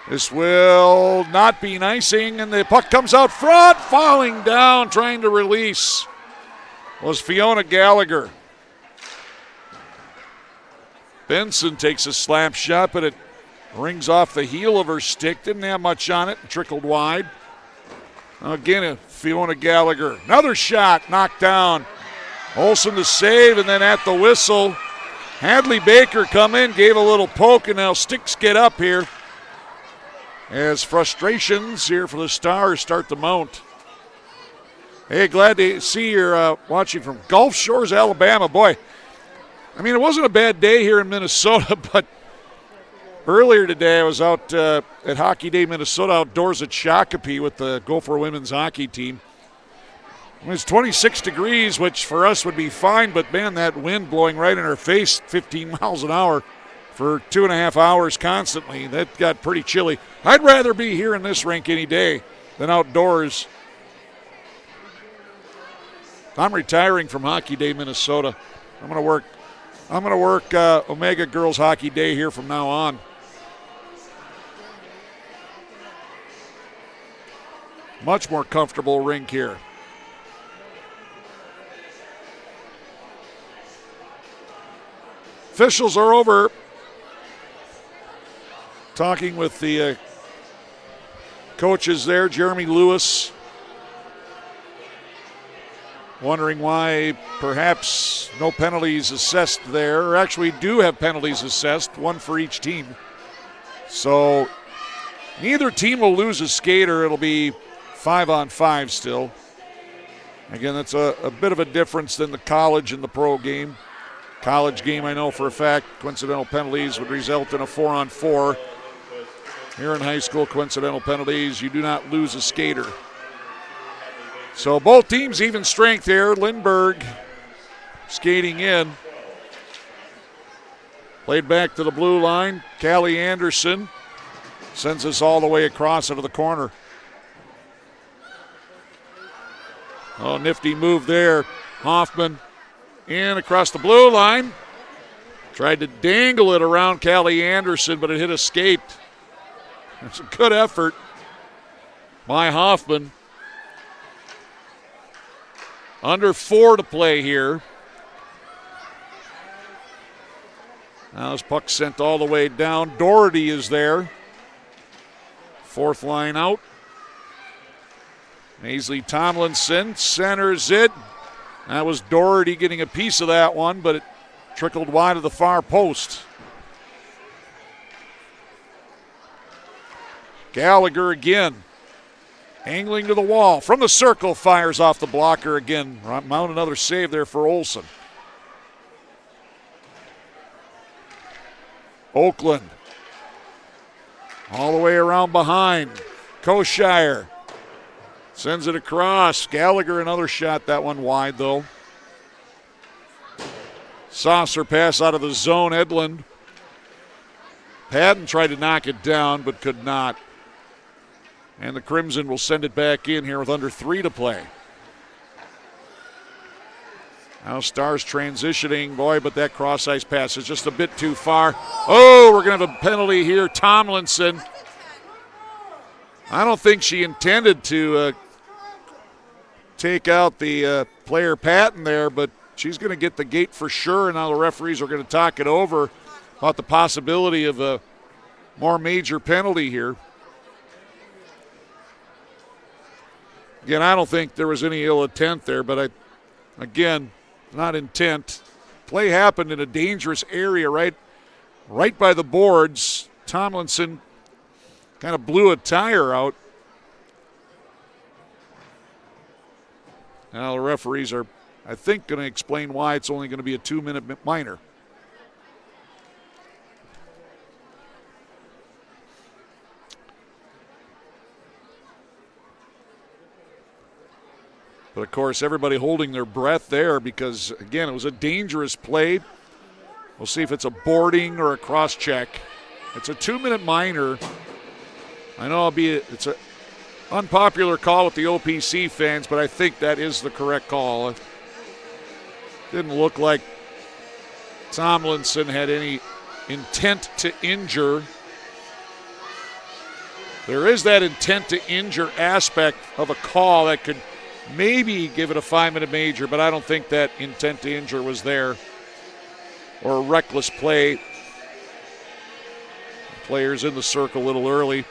This will not be an icing, and the puck comes out front, falling down, trying to release was Fiona Gallagher. Benson takes a slap shot, but it rings off the heel of her stick. Didn't have much on it, trickled wide. Again, Fiona Gallagher. Another shot knocked down. Olsen to save, and then at the whistle, Hadley Baker come in, gave a little poke, and now sticks get up here as frustrations here for the Stars start to mount. Hey, glad to see you're watching from Gulf Shores, Alabama. Boy, I mean, it wasn't a bad day here in Minnesota, but earlier today I was out at Hockey Day Minnesota outdoors at Shakopee with the Gopher women's hockey team. It was 26 degrees, which for us would be fine, but man, that wind blowing right in our face, 15 miles an hour for 2.5 hours constantly, that got pretty chilly. I'd rather be here in this rink any day than outdoors. I'm retiring from Hockey Day Minnesota. I'm going to work OMGHA Girls Hockey Day here from now on. Much more comfortable rink here. Officials are over talking with the coaches there. Jeremy Lewis wondering why perhaps no penalties assessed there. Or actually, we do have penalties assessed, one for each team. So neither team will lose a skater. It'll be 5-on-5 still. Again, that's a bit of a difference than the college and the pro game. College game, I know for a fact, coincidental penalties would result in a 4-on-4. Here in high school, coincidental penalties, you do not lose a skater. So both teams even strength here. Lindbergh skating in. Played back to the blue line. Callie Anderson sends us all the way across into the corner. Oh, nifty move there. Hoffman in across the blue line. Tried to dangle it around Callie Anderson, but it hit escaped. It's a good effort by Hoffman. Under 4 to play here. Now his puck sent all the way down. Doherty is there. Fourth line out. Maisley Tomlinson centers it. That was Doherty getting a piece of that one, but it trickled wide of the far post. Gallagher again. Angling to the wall. From the circle, fires off the blocker again. Mount another save there for Olsen. Oakland. All the way around behind. Koshire. Sends it across. Gallagher another shot. That one wide though. Saucer pass out of the zone. Edlund. Padden tried to knock it down but could not. And the Crimson will send it back in here with under 3 to play. Now Stars transitioning. Boy, but that cross-ice pass is just a bit too far. Oh, we're going to have a penalty here. Tomlinson. I don't think she intended to take out the player Patton there, but she's going to get the gate for sure. And now the referees are going to talk it over about the possibility of a more major penalty here. Again, I don't think there was any ill intent there, but again, not intent. Play happened in a dangerous area right by the boards. Tomlinson kind of blew a tire out. Now the referees are, I think, going to explain why it's only going to be a 2-minute minor. But, of course, everybody holding their breath there because, again, it was a dangerous play. We'll see if it's a boarding or a cross-check. It's a 2-minute minor. I know it's an unpopular call with the OPC fans, but I think that is the correct call. It didn't look like Tomlinson had any intent to injure. There is that intent to injure aspect of a call that could maybe give it a 5-minute major, but I don't think that intent to injure was there, or a reckless play. Players in the circle a little early.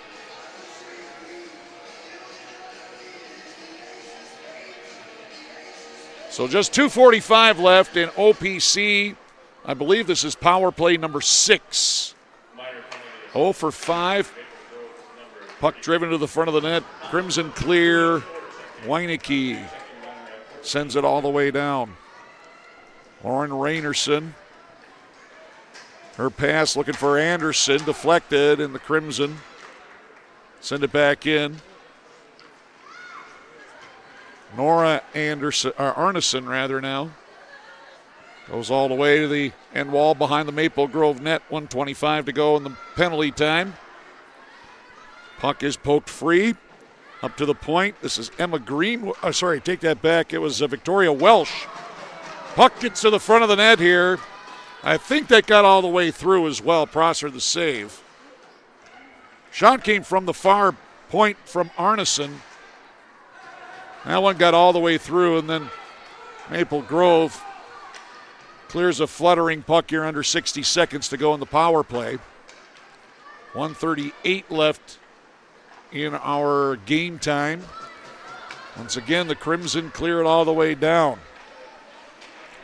So just 2:45 left in OPC. I believe this is power play number 6. 0 for 5. Puck driven to the front of the net. Crimson clear. Weineke sends it all the way down. Lauren Rainerson. Her pass looking for Anderson. Deflected, and the Crimson send it back in. Nora Arneson now. Goes all the way to the end wall behind the Maple Grove net. 1:25 to go in the penalty time. Puck is poked free. Up to the point. This is Emma Green. Take that back. It was Victoria Welsh. Puck gets to the front of the net here. I think that got all the way through as well. Prosser the save. Shot came from the far point from Arneson. That one got all the way through, and then Maple Grove clears a fluttering puck here under 60 seconds to go in the power play. 1:38 left in our game time. Once again, the Crimson clear it all the way down.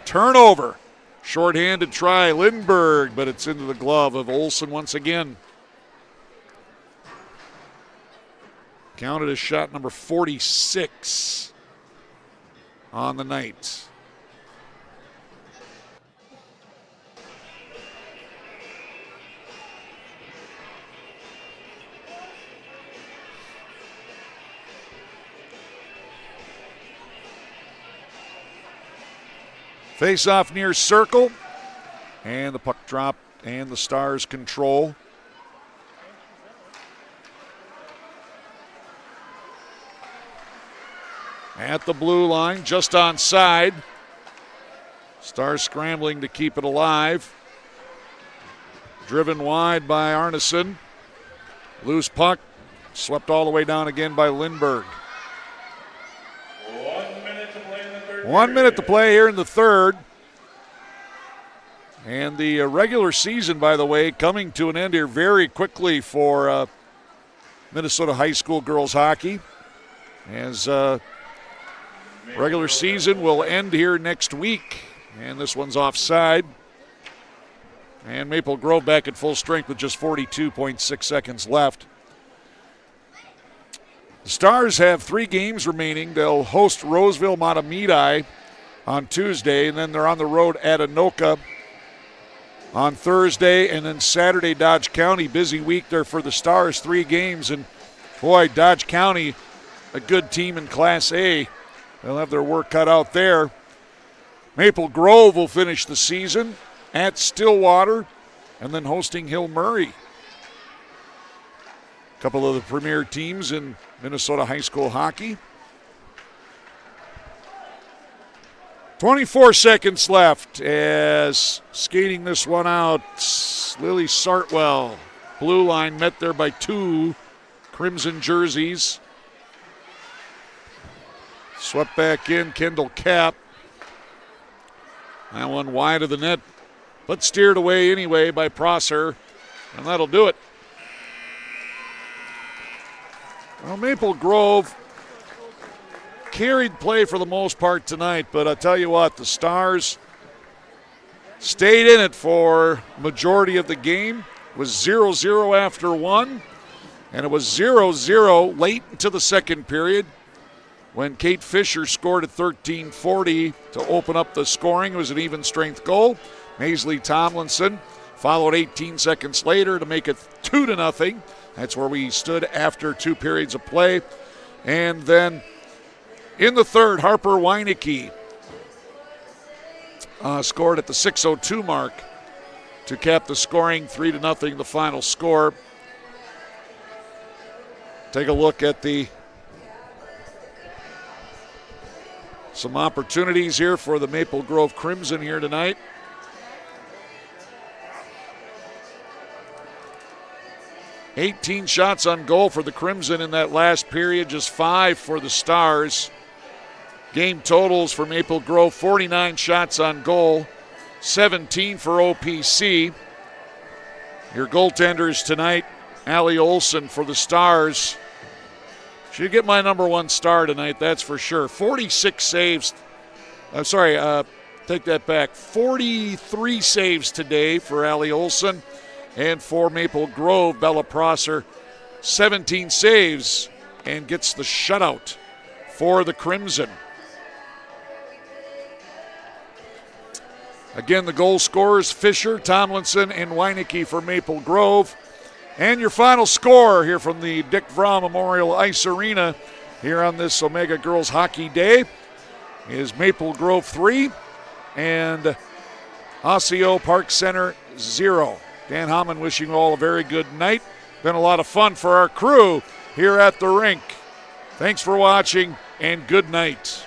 Turnover. Short-handed try, Lindberg, but it's into the glove of Olsen once again. Counted as shot number 46 on the night. Face-off near circle, and the puck drop, and the Stars control. At the blue line, just onside. Stars scrambling to keep it alive. Driven wide by Arneson. Loose puck, swept all the way down again by Lindberg. 1 minute to play here in the third. And the regular season, by the way, coming to an end here very quickly for Minnesota high school girls hockey. As regular season will end here next week. And this one's offside. And Maple Grove back at full strength with just 42.6 seconds left. The Stars have 3 games remaining. They'll host Roseville Matamidi on Tuesday, and then they're on the road at Anoka on Thursday, and then Saturday, Dodge County. Busy week there for the Stars, 3 games, and boy, Dodge County, a good team in Class A. They'll have their work cut out there. Maple Grove will finish the season at Stillwater, and then hosting Hill Murray. A couple of the premier teams in Minnesota high school hockey. 24 seconds left as skating this one out, Lily Sartwell. Blue line met there by 2 Crimson jerseys. Swept back in, Kendall Kapp. That one wide of the net, but steered away anyway by Prosser, and that'll do it. Well, Maple Grove carried play for the most part tonight, but I tell you what, the Stars stayed in it for majority of the game. It was 0-0 after 1, and it was 0-0 late into the second period when Kate Fisher scored at 13:40 to open up the scoring. It was an even strength goal. Maisley Tomlinson followed 18 seconds later to make it 2-0. That's where we stood after 2 periods of play. And then in the third, Harper Weineke scored at the 6:02 mark to cap the scoring. 3-0 the final score. Take a look at some opportunities here for the Maple Grove Crimson here tonight. 18 shots on goal for the Crimson in that last period, just 5 for the Stars. Game totals for Maple Grove, 49 shots on goal, 17 for OPC. Your goaltenders tonight, Allie Olson for the Stars. She'll get my number 1 star tonight, that's for sure. 46 saves. Take that back. 43 saves today for Allie Olson. And for Maple Grove, Bella Prosser, 17 saves and gets the shutout for the Crimson. Again, the goal scorers, Fisher, Tomlinson, and Weinecke for Maple Grove. And your final score here from the Dick Vraa Memorial Ice Arena here on this Omega Girls Hockey Day is Maple Grove 3 and Osseo Park Center 0. Dan Hammond wishing you all a very good night. Been a lot of fun for our crew here at the rink. Thanks for watching and good night.